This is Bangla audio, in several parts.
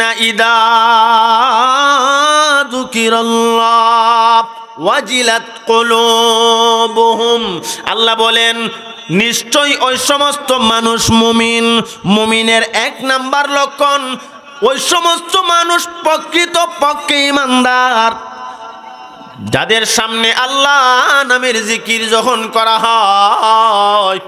আল্লাযীনা ইযা যুকিরাল্লাহ ওয়াজিলাত কুলুবুহুম। আল্লাহ বলেন নিশ্চয় ওই সমস্ত মানুষ মুমিন। মুমিনের এক নাম্বার লক্ষণ ওই সমস্ত মানুষ প্রকৃত পক্ষে ঈমানদার, যাদের সামনে আল্লাহ নামের জিকির যখন করা হয়,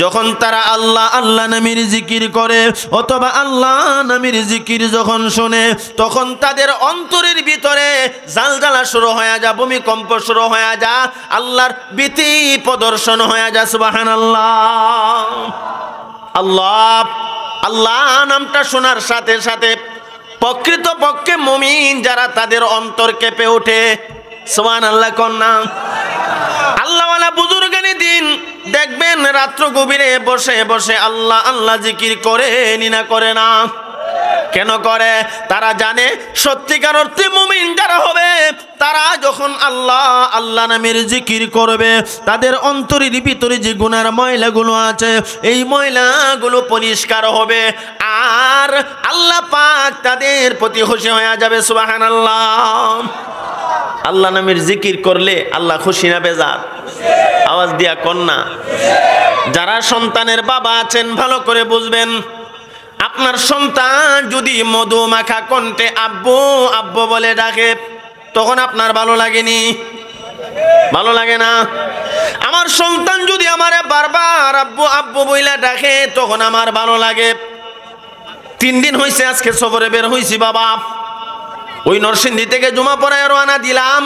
যখন তারা আল্লাহ আল্লাহ নামের জিকির করে অথবা আল্লাহ নামের জিকির যখন শোনে, তখন তাদের অন্তরের ভিতরে জালজালা শুরু হয়ে যায়, ভূমিকম্প শুরু হয়ে যায়, আল্লাহর ভীতি প্রদর্শন হয়ে যায়। সুবহানাল্লাহ। আল্লাহ আল্লাহ নামটা শোনার সাথে সাথে প্রকৃত পক্ষে মুমিন যারা, তাদের অন্তর কেঁপে ওঠে। সুবহানাল্লাহ কন্যা। আল্লাহওয়ালা বুজুর্গানি দিন দেখবেন রাত্র গভীরে বসে বসে আল্লাহ আল্লাহ জিকির করে না করে না? কেন করে? তারা জানে সত্যিকার অর্থে মুমিন যারা হবে, তারা যখন আল্লাহ আল্লাহ নামের জিকির করবে, তাদের অন্তরের ভিতরে যে গুনার ময়লাগুলো আছে, এই ময়লাগুলো পরিষ্কার হবে, আর আল্লাহ পাক তাদের প্রতি খুশি হয়ে যাবে। সুবহানাল্লাহ। আল্লাহ নামের জিকির করলে আল্লাহ খুশি না বেজার? আওয়াজ দিয়া কন্যা। যারা সন্তানের বাবা আছেন ভালো করে বুঝবেন, আপনার সন্তান যদি মধু মাখা কণ্ঠে আব্বু আব্বু বলে ডাকে, তখন আপনার ভালো লাগেনি? ভালো লাগে না? আমার সন্তান যদি আমারে বারবার আব্বু আব্বু বইলা ডাকে, তখন আমার ভালো লাগে। 3 দিন হয়েছে আজকে সফরে বের হয়েছি বাবা, ওই নরসিংদী থেকে জুমা পড়ায় রওনা দিলাম,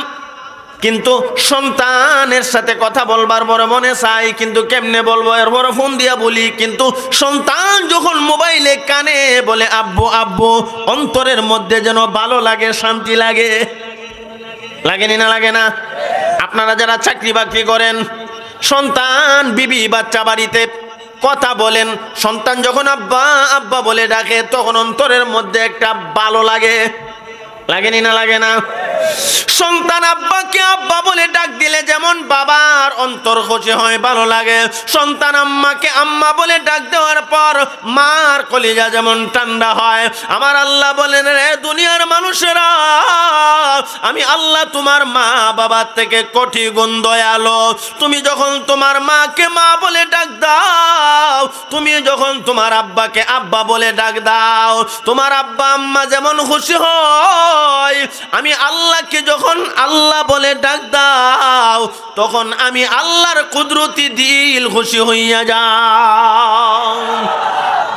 কিন্তু সন্তানের সাথে কথা বলবার পরে মনে চাই, কিন্তু কেমনে বলবো, এরপরে ফোন দিয়া বলি, কিন্তু সন্তান যখন মোবাইলে কানে বলে আব্বু আব্বু, অন্তরের মধ্যে যেন ভালো লাগে, শান্তি লাগে। লাগেনি না? লাগে না? আপনারা যারা চাকরি বাকরি করেন, সন্তান বিবি বাচ্চা বাড়িতে কথা বলেন, সন্তান যখন আব্বা আব্বা বলে ডাকে, তখন অন্তরের মধ্যে একটা ভালো লাগে। লাগেনি না? লাগে না? সন্তান আব্বাকে আব্বা বলে ডাক দিলে যেমন বাবার অন্তর খুশি হয়, ভালো লাগে, সন্তান আম্মাকে আম্মা বলে ডাক দেওয়ার পর মার কলিজা যেমন ঠান্ডা হয়। আমার আল্লাহ বলেন, রে দুনিয়ার মানুষেরা, আমি আল্লাহ তোমার মা বাবার থেকে কোটি গুণ দয়ালু। তুমি যখন তোমার মাকে মা বলে ডাক দাও, তুমি যখন তোমার আব্বাকে আব্বা বলে ডাক দাও, তোমার আব্বা আম্মা যেমন খুশি হয়, আমি আল্লাহকে যখন আল্লাহ বলে ডাক দাও, তখন আমি আল্লাহর কুদরতি দিল খুশি হইয়া যাও।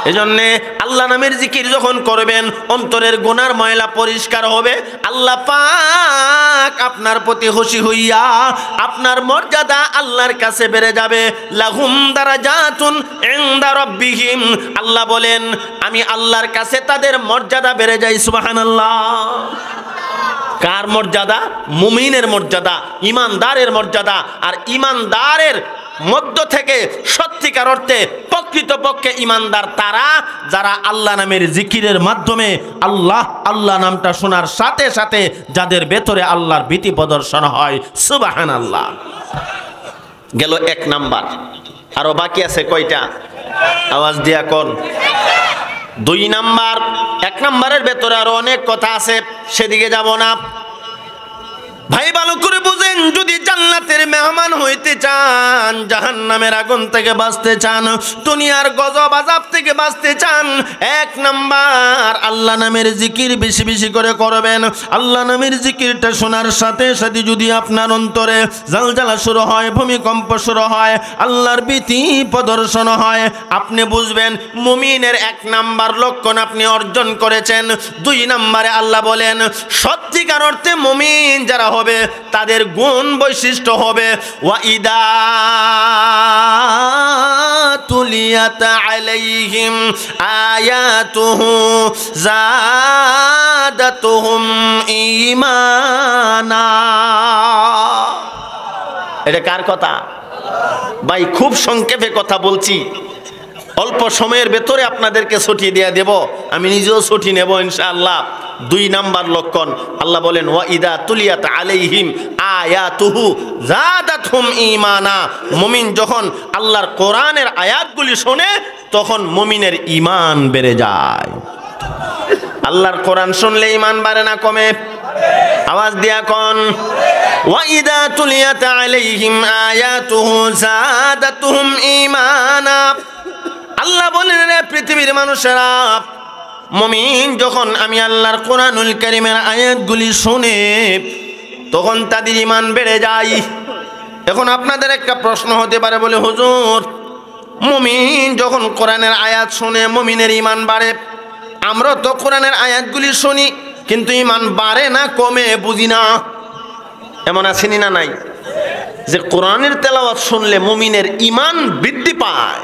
এজন্যে আল্লাহ নামের জিকির যখন করবেন, অন্তরের গুনার ময়লা পরিষ্কার হবে, আল্লাহ পাক আপনার প্রতি খুশি হইয়া আপনার মর্যাদা আল্লাহর কাছে বেড়ে যাবে। লাহুম দারাজাতুন ইনদা রাব্বিহিম। আল্লাহ বলেন আমি আল্লাহর কাছে তাদের মর্যাদা বেড়ে যায়। সুবহানাল্লাহ। কার মর্যাদা? মুমিনের মর্যাদা, ইমানদারের মর্যাদা। আর ইমানদারের মধ্য থেকে সত্যিকার অর্থে প্রকৃতপক্ষে ইমানদার তারা, যারা আল্লাহ নামের জিকিরের মাধ্যমে আল্লাহ আল্লাহ নামটা শোনার সাথে সাথে যাদের ভেতরে আল্লাহর ভীতি প্রদর্শন হয়। সুবহানাল্লাহ। গেল 1 নাম্বার, আরো বাকি আছে কয়টা? আওয়াজ দিয়া কোন? 2 নাম্বার। 1 নাম্বারের ভেতরে আরো অনেক কথা আছে, সেদিকে যাব না। ভাই ভালো করে বুঝেন, যদি জান্নাতের মেহমান হইতে চান, জাহান্নামের আগুন থেকে বাঁচতে চান, দুনিয়ার গজব আযাব থেকে বাঁচতে চান, 1 নাম্বার আল্লাহ নামের জিকির বেশি বেশি করে করবেন। আল্লাহ নামের জিকিরটা শোনার সাথে সাথে যদি আপনার অন্তরে জালজালা শুরু হয়, ভূমিকম্প শুরু হয়, আল্লাহর ভীতি প্রদর্শন হয়, আপনি বুঝবেন মুমিনের 1 নাম্বার লক্ষণ আপনি অর্জন করেছেন। 2 নাম্বারে আল্লাহ বলেন সত্যিকার অর্থে মুমিন যারা হবে, তাদের গুণ বৈশিষ্ট্য হবে ওয়াইদা তুলিয়াত আলাইহিম আয়াতুহু যাদাতুহুম ঈমানা। এটা কার কথা ভাই? খুব সংক্ষেপে কথা বলছি, অল্প সময়ের ভেতরে আপনাদেরকে ছুটি দিয়ে দেব, আমি নিজেও ছুটি নেব ইনশাআল্লাহ। 2 নাম্বার লক্ষণ আল্লাহ বলেন ওয়াইদা তুলিয়াত আলাইহিম আয়াতুহু যাদাতহুম ঈমানা। মুমিন যখন আল্লাহর কোরআনের আয়াতগুলি শোনে, তখন মুমিনের ঈমান বেড়ে যায়। আল্লাহর কোরআন শুনলে ঈমান বাড়ে না কমে? আওয়াজ দিয়া কোন। ওয়া ইযা তুলিয়াত আলাইহিম আয়াতুহু যাদাতুহুম ঈমানা। আল্লাহ বলেন, রে পৃথিবীর মানুষেরা, মুমিন যখন আমি আল্লাহর কোরআনুল কারীমের আয়াতগুলি শুনে তখন তাদের ঈমান বেড়ে যায়। এখন আপনাদের একটা প্রশ্ন হতে পারে, বলে হুজুর, মুমিন যখন কোরআনের আয়াত শুনে মুমিনের ঈমান বাড়ে, আমরা তো কোরআনের আয়াতগুলি শুনি কিন্তু ঈমান বাড়ে না কমে বুঝি না। এমন আছেনি না নাই যে কোরআনের তেলাওয়াত শুনলে মুমিনের ঈমান বৃদ্ধি পায়?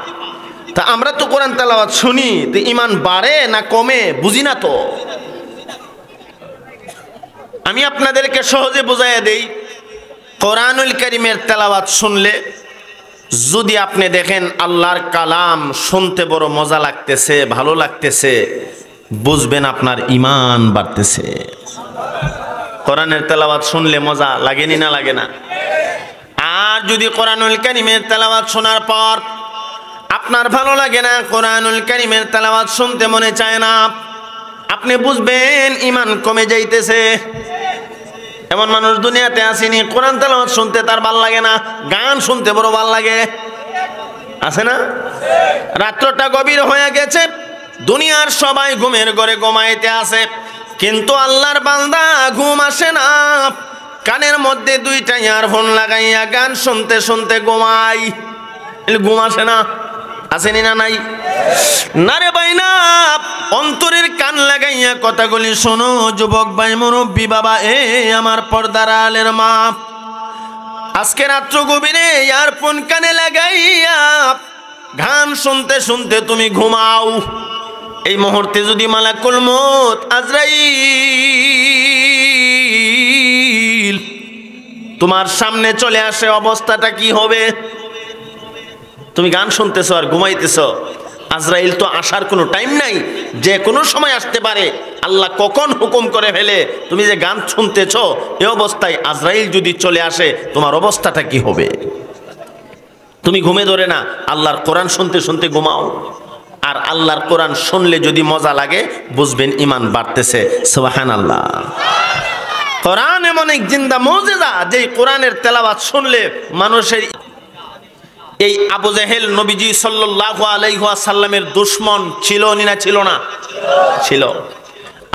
তা আমরা তো কোরআন তেলাওয়াত শুনি, তো ঈমান বাড়ে না কমে বুঝি না তো। আমি আপনাদেরকে সহজে বুঝাইয়া দেই, কোরআনুল কারীমের তেলাওয়াত শুনলে যদি আপনি দেখেন আল্লাহর কালাম শুনতে বড় মজা লাগতেছে, ভালো লাগতেছে, বুঝবেন আপনার ঈমান বাড়তেছে। কোরআনের তেলাওয়াত শুনলে মজা লাগেনি না লাগে না? আর যদি কোরআনুল কারীমের তেলাওয়াত শোনার পর আপনার ভালো লাগে না, কোরআনুল কারীমের তেলাওয়াত শুনতে মনে চায় না, আপনি বুঝবেন ঈমান কমে যাইতেছে। এমন মানুষ দুনিয়াতে আসেনি কোরআন তেলাওয়াত শুনতে তার ভাল লাগে না, গান শুনতে বড় ভাল লাগে, আছে না? রাত্রটা গভীর হয়ে গেছে, দুনিয়ার সবাই ঘুমের ঘরে ঘুমাইতে আছে, কিন্তু আল্লাহর বান্দা ঘুম আসে না। কানের মধ্যে দুইটা ইয়ারফোন লাগাইয়া গান শুনতে শুনতে ঘুমাই, ঘুম আসে না? আসেনি না নাই? না রে ভাই না, অন্তরের কান লাগাইয়া কথাগুলি শোনো যুবক ভাই, মুরব্বী বাবা, এ আমার পর্দার আলের মা, আজকে রাত্র গভীরে ইয়ারফোন কানে লাগাইয়া গান শুনতে শুনতে তুমি ঘুমাও। এই মুহূর্তে যদি মালাকুল মউত আজরাইল তোমার সামনে চলে আসে, অবস্থাটা কি হবে? তুমি গান শুনতেছো আর ঘুমাইতেছো, আজরাইল তো আসার কোনো টাইম নাই, যে কোনো সময় আসতে পারে। আল্লাহ কখন হুকুম করে ফেলে, তুমি যে গান শুনতেছো এই অবস্থায় আজরাইল যদি চলে আসে তোমার অবস্থাটা কি হবে? তুমি ঘুমে ধরে না, আল্লাহর কোরআন শুনতে শুনতে ঘুমাও। আর আল্লাহর কোরআন শুনলে যদি মজা লাগে বুঝবেন ঈমান বাড়তেছে। সুবহানাল্লাহ। কোরআন এমন এক জিন্দা মুজিজা, যে কোরআনের তেলাওয়াত শুনলে মানুষের। এই আবু জেহেল নবীজি সাল্লাল্লাহু আলাইহি ওয়াসাল্লামের দুশমন ছিল না ছিল না? ছিল।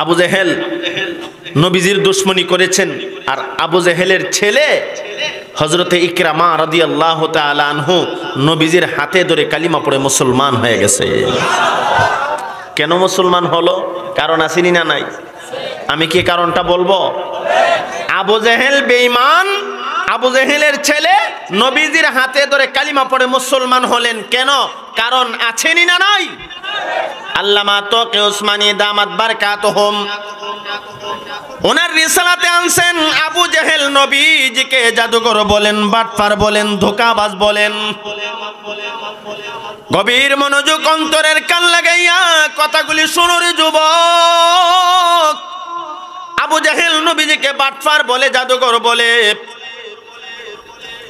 আবু জেহেল নবীজির দুশমনি করেছেন, আর আবু জেহেলের ছেলে হযরতে ইকরামা রাদিয়াল্লাহু তাআলা আনহু নবীজির হাতে ধরে কালিমা পড়ে মুসলমান হয়ে গেছে। কেন মুসলমান হলো? কারণ আসেনি না নাই? আমি কি কারণটা বলবো? আবু জেহেল বেঈমান, আবু জেহেলের ছেলে নবীজির হাতে ধরে কালিমা পড়ে মুসলমান হলেন। কেন? কারণ আছেনি না নাই? আল্লামা তকি উসমানী দামাত বারকাতুহুম ওনার রিসালাতে আনছেন, আবু জেহেল নবীজিকে জাদুকর বলেন, বাটপার বলেন, ধোঁকাবাজ বলেন। গভীর মনোযোগ অন্তরের কান লাগাইয়া কথাগুলি শুনো রে যুবক। আবু জেহেল নবীজিকে বাটপার বলে, জাদুকর বলে।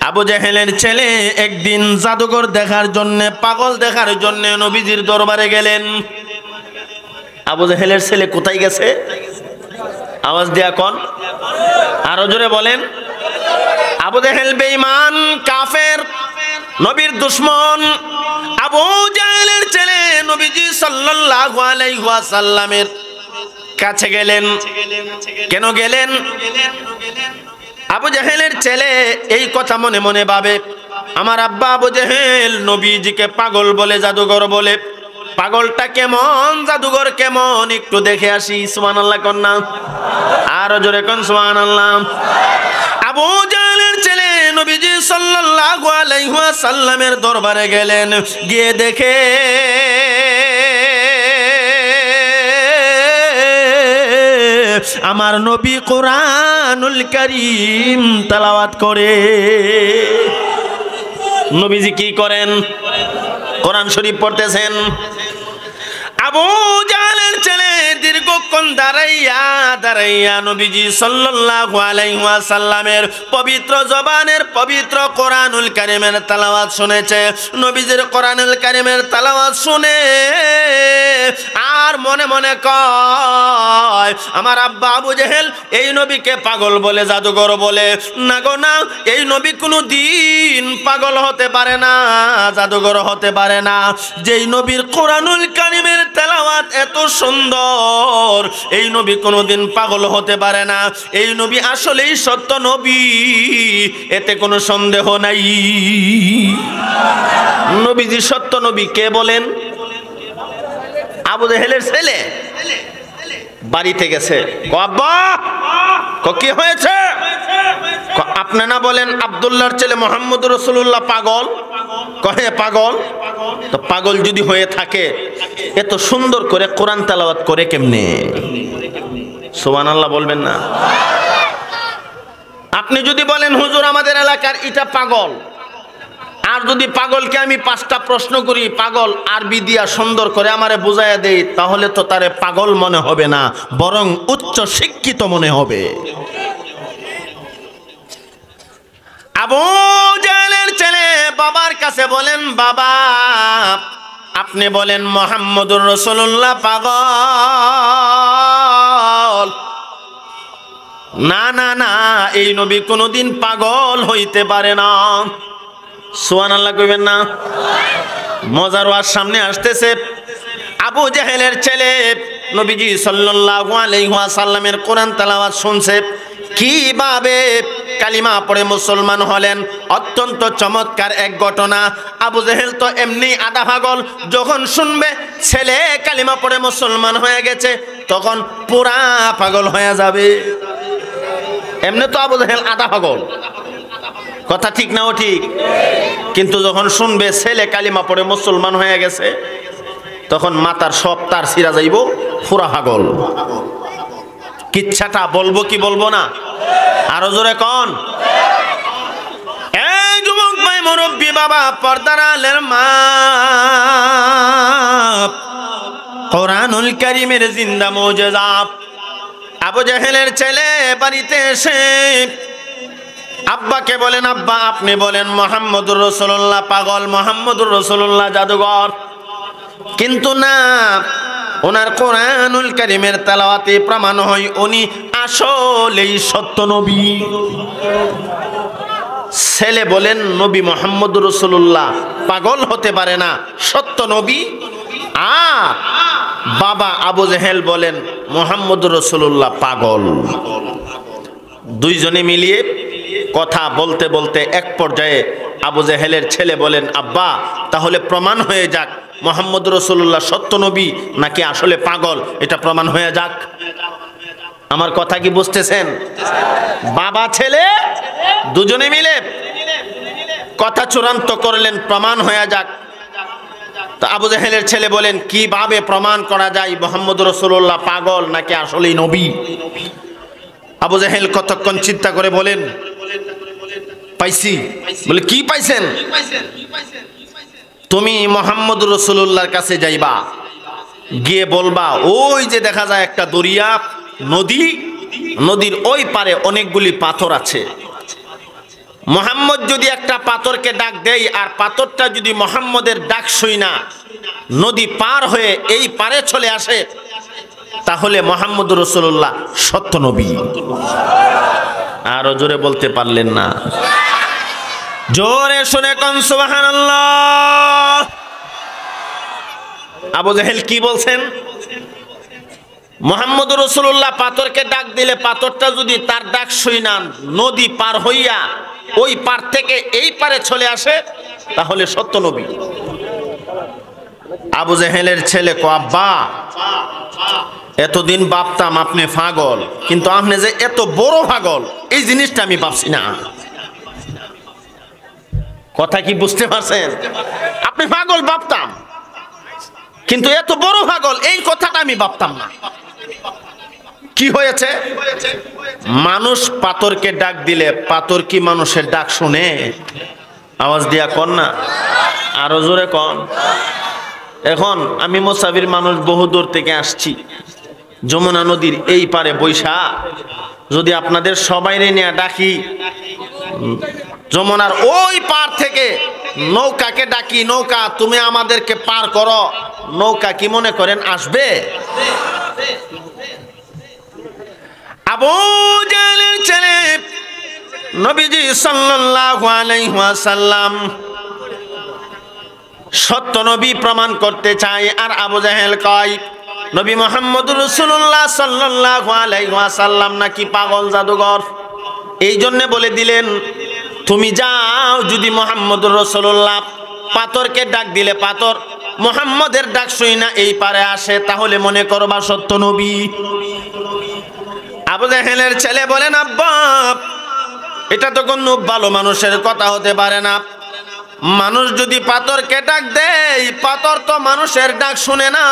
আবু জেহেলের ছেলে একদিন জাদুকর দেখার জন্য, পাগল দেখার জন্য নবীজির দরবারে গেলেন। আবু জেহেলের ছেলে কোথায় গেছে? আওয়াজ দিয়া কোন, আরো জোরে বলেন। আবু জেহেল বেঈমান, কাফের, নবীর দুশমন। আবু জেহেলের ছেলে নবীজি সাল্লাল্লাহু আলাইহি ওয়াসাল্লামের কাছে গেলেন। কেন গেলেন? আবু জেহেলের ছেলে এই কথা মনে মনে ভাবে, আমার আব্বা আবু জেহেল নবীজিকে পাগল বলে, জাদুঘর বলে। পাগলটা কেমন, জাদুঘর কেমন, একটু দেখে আসি। সুবহানাল্লাহ কোন না? আরো জোরে কোন সুবহানাল্লাহ। আবু জেহেলের ছেলে নবীজি সাল্লাল্লাহু আলাইহি ওয়াসাল্লামের দরবারে গেলেন। গিয়ে দেখে আমার নবী কোরআনুল কারীম তেলাওয়াত করে। নবীজি কি করেন? কোরআন শরীফ পড়তেছেন। আবু জাহেলের ছেলে দীর্ঘক্ষণ দাঁড়াইয়া দাঁড়াইয়া নবীজি সাল্লাল্লাহু আলাইহি ওয়াসাল্লামের পবিত্র জবানের পবিত্র কোরআনুল কারীমের তেলাওয়াত শুনেছে। নবীজির কোরআনুল কারীমের তেলাওয়াত শুনে আর মনে মনে কয়, আমার আব্বা আবু জেহেল এই নবীকে পাগল বলে, জাদুঘর বলে। না গো না, এই নবী কোনো দিন পাগল হতে পারে না, জাদুঘর হতে পারে না। যেই নবীর কোরআনুল কারীমের তেলাওয়াত এত সুন্দর, এই নবী কোনোদিন পাগল হতে পারে না। এই নবী আসলেই সত্য নবী, এতে কোনো সন্দেহ নাই। নবীজি সত্য নবী কে বলেন? আবু জেহেলের ছেলে বাড়িতে গেছে, আব্বা কি হয়েছে? আপনি না বলেন আব্দুল্লাহর ছেলে মুহাম্মদ রাসূলুল্লাহ পাগল? কহে পাগল? তো পাগল যদি হয়ে থাকে এত সুন্দর করে কোরআন তেলাওয়াত করে কেমনে? সুবহানাল্লাহ বলবেন না? আপনি যদি বলেন হুজুর আমাদের এলাকার এটা পাগল, আর যদি পাগলকে আমি 5টা প্রশ্ন করি, পাগল আরবি দিয়া সুন্দর করে আমারে বুঝাইয়া দেই, তাহলে তো তারে পাগল মনে হবে না, বরং উচ্চ শিক্ষিত মনে হবে। আবু জাহেলের ছেলে বাবার কাছে বলেন, বাবা আপনি বলেন মুহাম্মদুর রাসূলুল্লাহ পাগল। না না না, এই নবী কোনোদিন পাগল হইতে পারে না। সুবহানাল্লাহ কইবেন না? মজার ওয়াজ সামনে আসতেছে। আবু জাহেলের ছেলে নবীজি সাল্লাল্লাহু আলাইহি ওয়াসাল্লামের কোরআন তেলাওয়াত শুনছে, কিভাবে কালিমা পড়ে মুসলমান হলেন। অত্যন্ত চমৎকার এক ঘটনা। আবু জেহেল তো এমনি আধা পাগল, যখন শুনবে ছেলে কালিমা পড়ে মুসলমান হয়ে গেছে তখন পুরা পাগল হয়ে যাবে। এমনি তো আবু জেহেল আধা পাগল, কথা ঠিক না? ও ঠিক। কিন্তু যখন শুনবে ছেলে কালিমা পড়ে মুসলমান হয়ে গেছে তখন মাথার সব তার ছিঁড়া যাইব, পুরা পাগল। কিচ্ছাটা বলবো কি বলবো না? আরো জোরে কোন? এই যুবক ভাই, মুরব্বী বাবা, পর্দার আলের মা, কোরআনুল কারীমের জিন্দা মুজিজা। আবু জাহেলের ছেলে বাড়িতে এসে আব্বাকে বলেন, আব্বা আপনি বলেন মুহাম্মদুর রাসূলুল্লাহ পাগল, মুহাম্মদুর রাসূলুল্লাহ জাদুঘর। কিন্তু না, ওনার কোরআনুল কারীমের তেলাওয়াতে প্রমাণ হয় উনি আসলেই সত্য নবী। ছেলে বলেন নবী মুহাম্মদুর রাসূলুল্লাহ পাগল হতে পারে না, সত্য নবী। আর বাবা আবু জেহেল বলেন মুহাম্মদুর রাসূলুল্লাহ পাগল। দুইজনে মিলিয়ে কথা বলতে বলতে এক পর্যায়ে আবু জেহেলের ছেলে বলেন, আব্বা তাহলে প্রমাণ হয়ে যাক মুহাম্মদুর রাসূলুল্লাহ সত্য নবী নাকি আসলে পাগল, এটা প্রমাণ হয়ে যাক। আমার কথা কি বুঝতেছেন? বাবা ছেলে দুজনে মিলে কথা চূড়ান্ত করলেন, প্রমাণ হয়ে যাক। তো আবু জেহেলের ছেলে বলেন, কিভাবে প্রমাণ করা যায় মুহাম্মদুর রাসূলুল্লাহ পাগল নাকি আসলেই নবী? আবু জেহেল কতক্ষণ চিন্তা করে বলেন, পাইছি। বলে কি পাইছেন? তুমি মুহাম্মদুর রাসূলুল্লাহর কাছে যাইবা, গিয়ে বলবা ওই যে দেখা যায় একটা দরিয়া, নদী, নদীর ওই পারে অনেকগুলি পাথর আছে। মুহাম্মদ যদি একটা পাথরকে ডাক দেয় আর পাথরটা যদি মুহাম্মদের ডাক শুই না নদী পার হয়ে এই পারে চলে আসে, তাহলে মুহাম্মদুর রাসূলুল্লাহ সত্য নবী। আরো জোরে বলতে পারলেন না? জোরে শুনে কোন সুবহানাল্লাহ। আবু জেহেল কি বলছেন? মুহাম্মদুর রাসূলুল্লাহ পাথরকে ডাক দিলে পাথরটা যদি তার ডাক শুই না নদী পার হইয়া ওই পার থেকে এই পারে চলে আসে, তাহলে সত্য নবী। আবু জেহেলের ছেলে কো, আব্বা এতদিন ভাবতাম আপনি পাগল, কিন্তু আপনি যে এত বড় পাগল এই জিনিসটা আমি ভাবছি না। কথা কি বুঝতে পারছেন? আপনি পাগল ভাবতাম, কিন্তু এত বড় পাগল এই কথাটা আমি ভাবতাম না। কি হয়েছে? মানুষ পাথরকে ডাক দিলে পাথর কি মানুষের ডাক শুনে? আওয়াজ দিয়া কন না, আরো জোরে কন। এখন আমি মুসাফির মানুষ, বহু দূর থেকে আসছি, যমুনা নদীর এই পারে বৈশা যদি আপনাদের সবাইরে নিয়ে ডাকি, যমুনার ওই পার থেকে নৌকাকে ডাকি, নৌকা তুমি আমাদেরকে পার করো, নৌকা কি মনে করেন আসবে? আবু জাহলের ছেলে নবীজি সাল্লাল্লাহু আলাইহি ওয়াসাল্লাম সত্য নবী প্রমাণ করতে চায়, আর আবু জাহেল কয় নবী মুহাম্মদুর রাসূলুল্লাহ সাল্লাল্লাহু আলাইহি ওয়াসাল্লাম নাকি পাগল জাদুঘর। এই জন্য বলে দিলেন তুমি যাও, যদি মুহাম্মদুর রাসূলুল্লাহ পাথরকে ডাক দিলে পাথর মুহাম্মদের ডাক শুই না এই পারে আসে, তাহলে মনে করবা সত্য নবী। আবু জাহেলের ছেলে বলেন আব্বা এটা তো কোনো ভালো মানুষের কথা হতে পারে না, মানুষ যদি পাথরকে ডাক দেয় পাথর তো মানুষের ডাক শুনে না।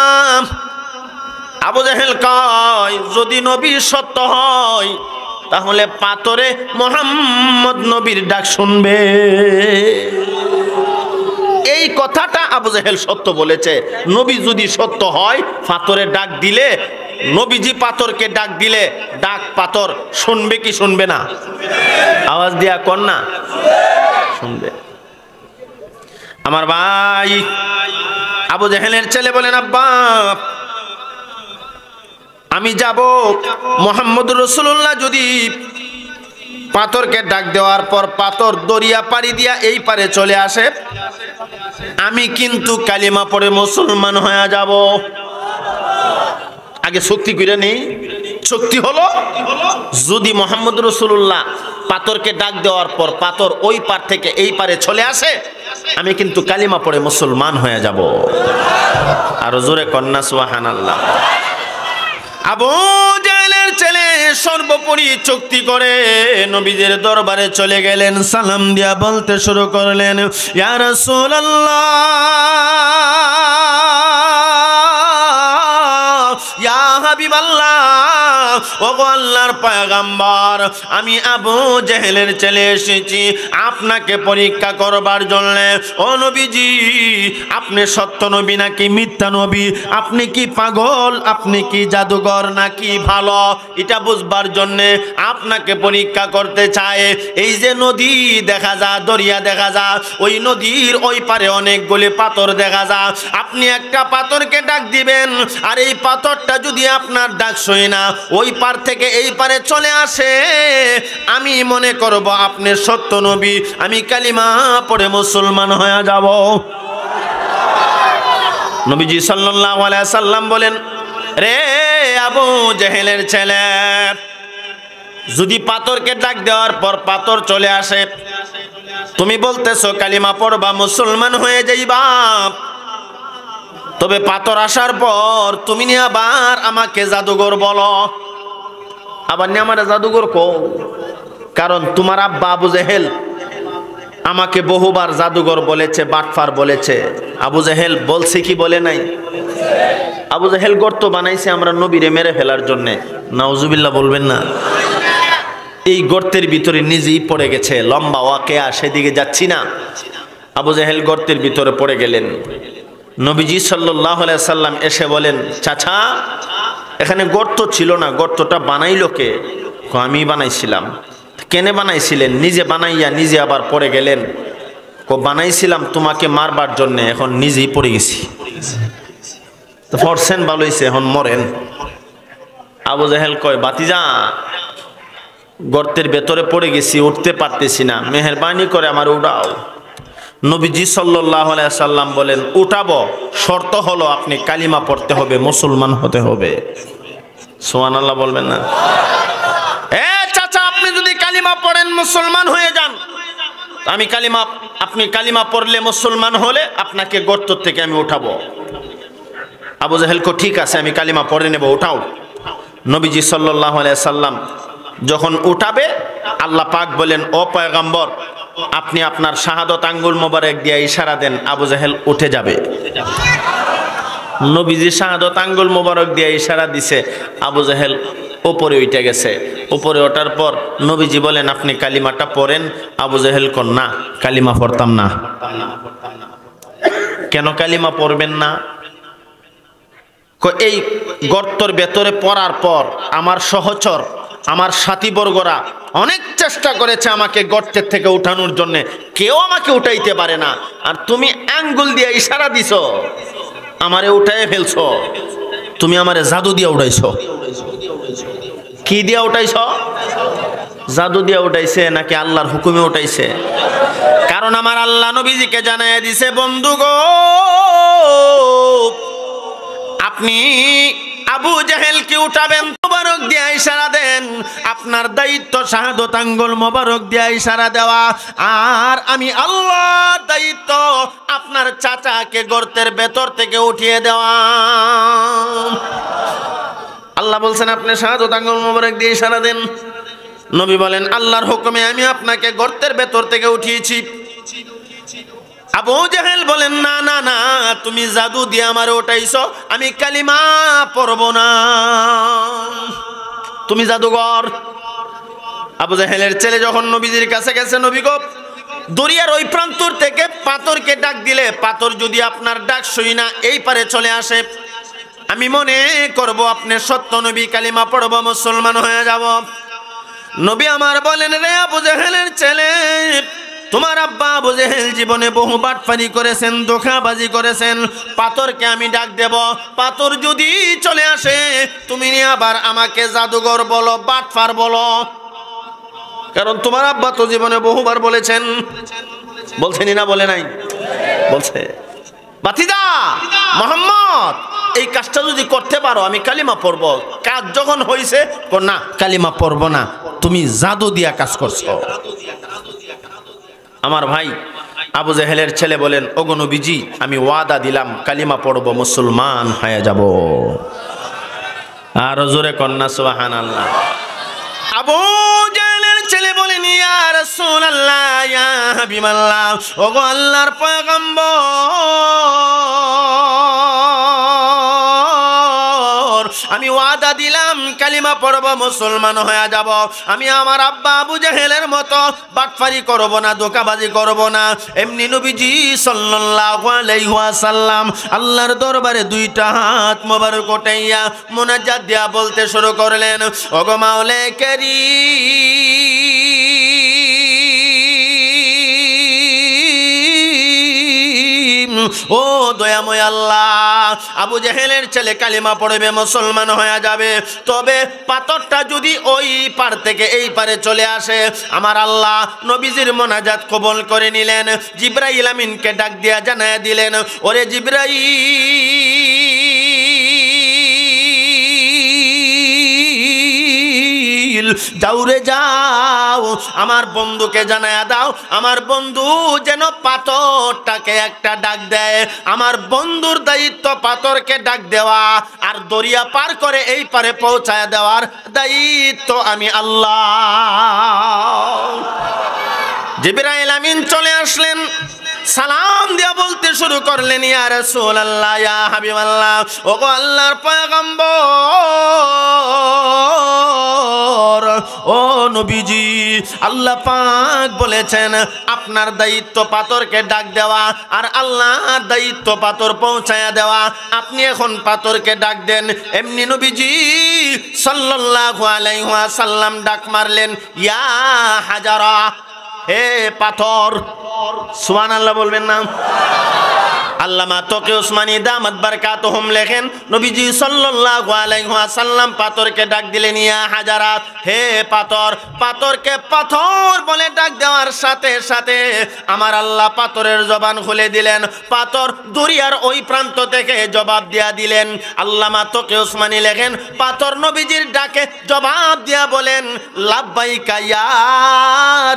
আবু জাহেল কয় যদি নবী সত্য হয় তাহলে পাথরে মুহাম্মদ নবীর ডাক শুনবে। এই কথাটা আবু জাহেল সত্য বলেছে। নবী যদি সত্য হয় পাথরে ডাক দিলে, নবীজি পাথরকে ডাক দিলে ডাক পাথর শুনবে কি শুনবে না? আওয়াজ দিয়া কর না, শুনবে। আমার ভাই আবু জাহেলের ছেলে বলেন আব্বা আমি যাব, মুহাম্মদুর রাসূলুল্লাহ যদি পাথরকে ডাক দেওয়ার পর পাথর দরিয়া পাড়ি দিয়া এই পারে চলে আসে, আমি কিন্তু কালিমা পড়ে মুসলমান হয়ে যাব। আগে শক্তি কইরা নেই, শক্তি হলো যদি মুহাম্মদুর রাসূলুল্লাহ পাথরকে ডাক দেওয়ার পর পাথর ওই পার থেকে এই পারে চলে আসে, আমি কিন্তু কালিমা পড়ে মুসলমান হয়ে যাব। আর জোরে কন্যা সুবহানাল্লাহ। আবু জাহলের ছেলে সর্বোপরি চুক্তি করে নবীজির দরবারে চলে গেলেন, সালাম দিয়া বলতে শুরু করলেন ইয়া রাসূলুল্লাহ ইয়া হাবিবাল্লাহ, ওগো আল্লাহর পয়গম্বর আমি আবু জাহলের ছেলে এসেছি আপনাকে পরীক্ষা করবার জন্য। ও নবীজি আপনি সত্য নবী নাকি মিথ্যা নবী, আপনি কি পাগল, আপনি কি জাদুঘর নাকি ভালো, এটা বুঝবার জন্য আপনাকে পরীক্ষা করতে চায়। এই যে নদী দেখা যায়, দরিয়া দেখা যায়, ওই নদীর ওই পারে অনেকগুলি পাথর দেখা যায়, আপনি একটা পাথরকে ডাক দিবেন, আর এই পাথরটা যদি আপনার ডাক শুনে না ওই পার থেকে এই পারে চলে আসে, আমি মনে করব আপনি সত্য নবী, আমি কালিমা পড়ে মুসলমান হয়ে যাব। নবীজি সাল্লাল্লাহু আলাইহি সাল্লাম বলেন রে আবু জাহেলের ছেলে, যদি পাথরকে ডাক দেওয়ার পর পাথর চলে আসে, তুমি বলতেছো কালিমা পড়বা মুসলমান হয়ে যাইবা, তবে পাথর আসার পর তুমি নিয়ে আবার আমাকে জাদুঘর বলো, আবার নিয়ে আমার জাদুঘর কো, কারণ তোমার আব্বা আবু জাহেল আমাকে বহুবার জাদুঘর বলেছে, বাটফার বলেছে। আবু জাহেল বলছে কি বলে নাই? আবু জাহেল গর্ত বানাইছে আমরা নবীরে মেরে ফেলার জন্য, নাউজুবিল্লাহ বলবেন না। এই গর্তের ভিতরে নিজেই পড়ে গেছে, লম্বা ওয়াকিয়া, সেদিকে যাচ্ছি না। আবু জাহেল গর্তের ভিতরে পড়ে গেলেন। নবীজি সাল্লাল্লাহু আলাইহি সাল্লাম এসে বলেন চাচা এখানে গর্ত ছিল না, গর্তটা বানাইলো কে? আমি বানাইছিলাম। কেনে বানাইছিলেন? নিজে বানাইয়া নিজে আবার পড়ে গেলেন। বানাইছিলাম তোমাকে মারবার জন্য, এখন নিজেই পড়ে গেছি। তো পড়ছেন ভালো হইছে, এখন মরেন। আবু জাহেল কয় বাতিজা গর্তের ভেতরে পড়ে গেছি, উঠতে পারতেছি না, মেহেরবানি করে আমার উঠাও। নবীজি সাল্লাল্লাহু আলাইহি সাল্লাম বলেন উঠাবো, শর্ত হলো আপনি কালিমা পড়তে হবে, মুসলমান হতে হবে। সুবহানাল্লাহ বলবেন না? চাচা আপনি যদি কালিমা পড়েন মুসলমান হয়ে যান, আমি কালিমা, আপনি কালিমা পড়লে মুসলমান হলে আপনাকে গর্ত থেকে আমি উঠাবো। আবু জাহেল কো ঠিক আছে আমি কালিমা পড়ে নেব, উঠাও। নবীজি সাল্লাল্লাহু আলাইহি সাল্লাম যখন উঠাবে, আল্লাহ পাক বলেন ও পয়গম্বর আপনি আপনার শাহাদত আঙ্গুল মোবারক দিয়ে ইশারা দেন, আবু জাহেল উঠে যাবে। নবীজি শাহাদত আঙ্গুল মোবারক দিয়ে ইশারা দিছে, আবু জাহেল উপরে উঠে গেছে। উপরে ওঠার পর নবীজি বলেন আপনি কালিমাটা পড়েন। আবু জাহেল কন না কালিমা পড়তাম না। কেন কালিমা পড়বেন না? এই গর্তর ভেতরে পড়ার পর আমার সহচর, আমার সাথীবর্গরা অনেক চেষ্টা করেছে আমাকে গর্তের থেকে উঠানোর জন্য, কেউ আমাকে উঠাইতে পারে না। আর তুমি আঙ্গুল দিয়ে ইশারা দিছো, আমারে উঠায় ফেলছো। তুমি আমারে জাদু দিয়ে উঠাইছো। কি দিয়ে উঠাইছো? জাদু দিয়ে উঠাইছে নাকি আল্লাহর হুকুমে উঠাইছে? কারণ আমার আল্লাহ নবীজিকে জানাইয়া দিছে, বন্ধু গো, আপনি আবু জাহেলকে উঠাবেন, মোবারক দিয়ে ইশারা দেন। আপনার দায়িত্ব শাহাদত আঙ্গুল মোবারক দিয়ে ইশারা দেওয়া। আর আমি আল্লাহর দায়িত্ব আপনার চাচাকে গর্তের ভেতর থেকে উঠিয়ে দেওয়া। আল্লাহ বলছেন আপনি শাহাদত আঙ্গুল মোবারক দিয়ে ইশারা দেন। নবী বলেন আল্লাহর হুকুমে আমি আপনাকে গর্তের ভেতর থেকে উঠিয়েছি। আবু জাহেল বলেন না না না, তুমি জাদু দিয়ে আমারে উঠাইছো, আমি কালিমা পড়ব না, তুমি জাদুঘর। আবু জাহেলের ছেলে যখন নবীজির কাছে গেছে, নবী গো, দরিয়ার ওই প্রান্তর থেকে পাথরকে ডাক দিলে পাথর যদি আপনার ডাক শুই না এই পারে চলে আসে, আমি মনে করব আপনি সত্য নবী, কালিমা পড়ব, মুসলমান হয়ে যাব। নবী আমার বলেন, রে আবু জাহেলের ছেলে, তোমার আব্বা আবু জাহেল জীবনে বহু বাটপারি করেছেন, ধোঁকাবাজি করেছেন। পাথরকে আমি ডাক দেব, পাথর যদি চলে আসে তুমি নিয়ে আবার আমাকে জাদুঘর বলো, বাটপার বলো। কারণ তোমার আব্বা তো জীবনে বহুবার বলেছেন। বলছেনি না? বলে নাই? বলছে, বাতিদা মোহাম্মদ, এই কাজটা যদি করতে পারো আমি কালিমা পড়ব। কাজ যখন হয়েছে, না কালিমা পড়ব না, তুমি জাদু দিয়া কাজ করছো। আমার ভাই আবু জাহেলের ছেলে বলেন, ওগো নবীজি, আমি ওয়াদা দিলাম কালিমা পড়ব, মুসলমান হয়ে যাব। আর জোরে কন্যা সুবহানাল্লাহ। আবু জাহেলের ছেলে বলেন, ইয়া রাসূলুল্লাহ, ইয়া হাবিবাল্লাহ, ওগো আল্লাহর পয়গম্বর, আমি ওয়াদা দিলাম কালিমা পড়ব, মুসলমান হয়ে যাব। আমি আমার আব্বা আবু জাহেলের মতো বাটফারি করব না, ধোঁকাবাজি করব না। এমনি নবীজি সাল্লাল্লাহু আলাইহি ওয়াসাল্লাম আল্লাহর দরবারে দুইটা হাত মোবারক উঠাইয়া মুনাজাত দিয়া বলতে শুরু করলেন, ওগো মাওলা কারীম, ও দয়াময় আল্লাহ, আবু জাহেলের ছেলে কালিমা পড়বে, মুসলমান হয়ে যাবে, তবে পাথরটা যদি ওই পার থেকে এই পারে চলে আসে। আমার আল্লাহ নবীজির মোনাজাত কবুল করে নিলেন। জিবরাইল আমিনকে ডাক দিয়া জানায়া দিলেন, ওরে জিবরাইল, যাও রে যাও, আমার বন্ধুকে জানায়া দাও, আমার বন্ধু যেন পাথরটাকে একটা ডাক দেয়। আমার বন্ধুর দায়িত্ব পাথরকে ডাক দেওয়া আর দরিয়া পার করে এই পারে পৌঁছায় দেওয়ার দায়িত্ব আমি আল্লাহ। জিবরাইল আমিন চলে আসলেন, সালাম দিয়া বলতে শুরু করলেন, ইয়া রাসূলুল্লাহ, ইয়া হাবিবাল্লাহ, ওগো আল্লাহর পয়গম্বর, ও নবীজি, আল্লাহ পাক বলেছেন আপনার দায়িত্ব পাথরকে ডাক দেওয়া আর আল্লাহর দায়িত্ব পাথর পৌঁছায়া দেওয়া। আপনি এখন পাথরকে ডাক দেন। এমনি নবীজি সাল্লাল্লাহু আলাইহি ওয়াসাল্লাম ডাক মারলেন, ইয়া হাজারা, হে পাথর। সুবহানাল্লাহ বলবেন না? আল্লামা তকি উসমানী দামাত বারকাতুহুম লেখেন, নবীজি সাল্লাল্লাহু আলাইহি ওয়াসাল্লাম পাথরকে ডাক দিলেন, ইয়া হাজারাত, হে পাথর। পাথরকে পাথর বলে ডাক দেওয়ার সাথে সাথে আমার আল্লাহ পাথরের জবান খুলে দিলেন। পাথর দরিয়ার ওই প্রান্ত থেকে জবাব দিয়া দিলেন। আল্লামা তকি উসমানী লেখেন, পাথর নবীজির ডাকে জবাব দিয়া বলেন, লাব্বাইকা ইয়া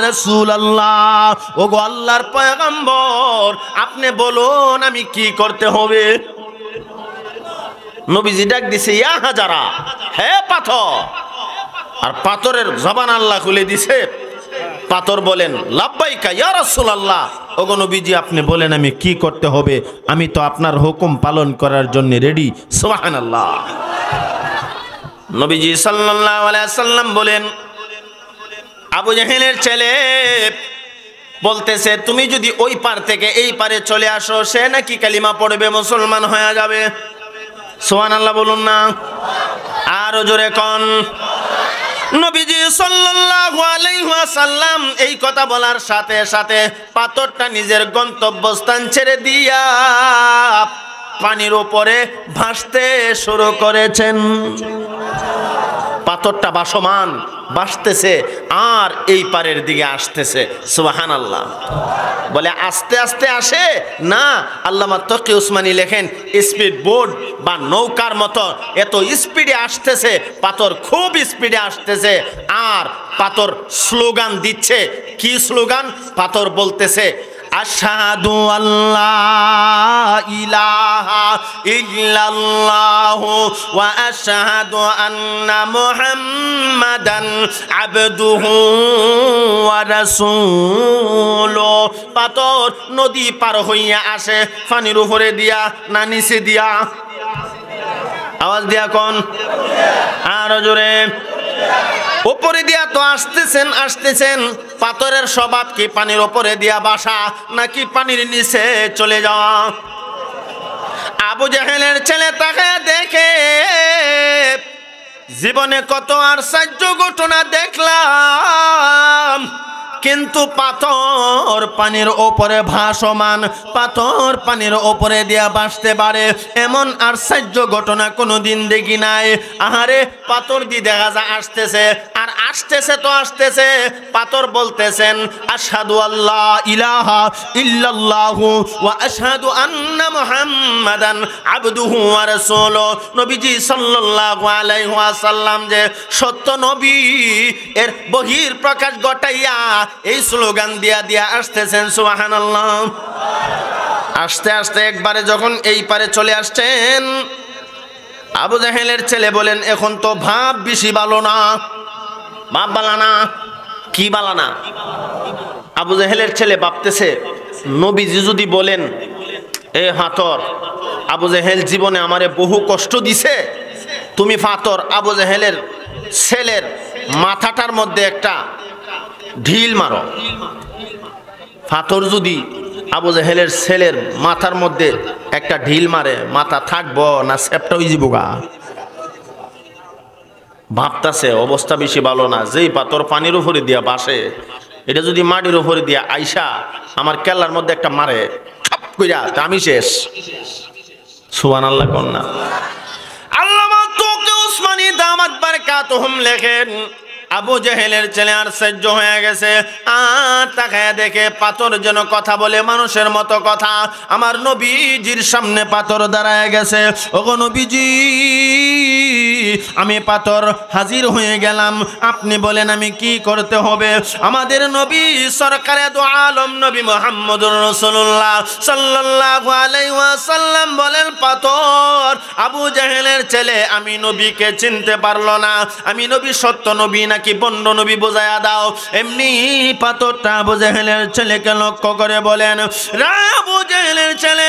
রাসূলুল্লাহ, ওগো আল্লাহর পয়গম্বর, আপনি বলুন আমি কি করতে হবে। নবীজি ডাক দিছে, ইয়া হাজারা, হে পাথর। আর পাথরের জবান আল্লাহ খুলে দিছে। পাথর বলেন, লাব্বাইকা ইয়া রাসূলুল্লাহ, ওগো নবীজি আপনি বলেন আমি কি করতে হবে, আমি তো আপনার হুকুম পালন করার জন্য রেডি। সুবহানাল্লাহ। নবীজি সাল্লাল্লাহু আলাইহি সাল্লাম বলেন, আবু জাহেলের ছেলে বলতেছে, তুমি যদি ওই পার থেকে এই পারে চলে আসো, সে নাকি কালিমা পড়বে, মুসলমান হয়ে যাবে। সুবহানাল্লাহ বলুন না, আরো জোরে কোন। নবীজি সাল্লাল্লাহু আলাইহি ওয়াসাল্লাম এই কথা বলার সাথে সাথে পাথরটা নিজের গন্তব্যস্থান ছেড়ে দিয়া পানির উপরে ভাসতে শুরু করেছেন। পাথরটা ভাসমান, ভাসতেছে আর এই পারের দিকে আসতেছে। সুবহানাল্লাহ। বলে আস্তে আস্তে আসে না, আল্লামা তকি উসমানী লেখেন স্পিড বোট বা নৌকার মতো এত স্পিডে আসতেছে, পাথর খুব স্পিডে আসতেছে। আর পাথর স্লোগান দিচ্ছে। কি স্লোগান? পাথর বলতেছে আশহাদু আল্লাহ ইলাহা ইল্লাল্লাহু ওয়া আশহাদু আন্না মুহাম্মাদান আবদুহু ওয়া রাসূলুহু। পাথর নদী পার হইয়া আসে পানির উপরে দিয়া না নিচে দিয়া? আওয়াজ দিয়া কোন, আর জোরে। উপরে দিয়া তো আসতেছেন। পাথরের স্বভাব কি পানির উপরে দিয়া বাসা নাকি পানির নিচে চলে যাওয়া? আবু জাহেলের ছেলে তাকে দেখে জীবনে কত আশ্চর্য ঘটনা দেখলাম, কিন্তু পাথর পানির ওপরে ভাসমান, পাথর পানির ওপরে দিয়া ভাসতে পারে এমন আশ্চর্য ঘটনা কোনোদিন দেখি নাই। আহারে পাথর দিয়ে দেখা যায় আসতেছে আর আসতেছে তো আসতেছে। পাথর বলতেছেন আশহাদু আল্লাহ ইলাহা ইল্লাল্লাহু ওয়া আশহাদু আন্না মুহাম্মাদান আবদুহু ওয়া রাসূলুহু। নবীজি সাল্লাল্লাহু আলাইহি ওয়াসাল্লাম যে সত্য নবী এর বহির প্রকাশ ঘটাইয়া এই স্লোগান দিয়া দিয়া আসতেছেন। সুবহানাল্লাহ। আস্তে আস্তে একবারে যখন এই পারে চলে আসছেন, আবু জাহেলের ছেলে বলেন এখন তো ভাব বেশি ভালো না। ভাব ভালো না? কি ভালো না? আবু জাহেলের ছেলে ভাবতেছে নবীজি যদি বলেন এ পাথর, আবু জাহেল জীবনে আমারে বহু কষ্ট দিছে, তুমি পাথর আবু জাহেলের ছেলের মাথাটার মধ্যে একটা ঢিল মারো। পাথর যদি আবু জাহেলের ছেলের মাথার মধ্যে একটা ঢিল মারে, মাথা থাকবো না সেপটা হয়ে যাবো গা? ভাবতাছে অবস্থা বেশি ভালো না। যেই পাথর পানির উপরে দিয়া বাসে, এটা যদি মাটির উপরে দিয়া আইসা আমার কেল্লার মধ্যে একটা মারে ছপ কইরা, তা আমি শেষ। সুবহানাল্লাহ কন্যা। আল্লামা তকি উসমানী দামাত বারাকাতুহুম লেখেন আবু জাহেলের ছেলে আর সহ্য হয়ে গেছে। তাকায় দেখে পাথর যেন কথা বলে মানুষের মতো কথা। আমার নবীজির সামনে পাথর দাঁড়ায় গেছে। ওগো নবীজি, আমি পাথর হাজির হয়ে গেলাম, আপনি বলেন আমি কি করতে হবে? আমাদের নবী সরকারে দু আলম নবী মুহাম্মদুর রাসূলুল্লাহ সাল্লাল্লাহু আলাইহি ওয়াসাল্লাম বলেন পাথর আবু জাহেলের ছেলে আমি নবীকে চিনতে পারলো না, আমি নবী সত্য নবী নাকি বন্ড নবী বোঝায়া দাও। এমনি পাথরটা আবু জাহেলের ছেলেকে লক্ষ্য করে বলেন আবু জাহেলের ছেলে,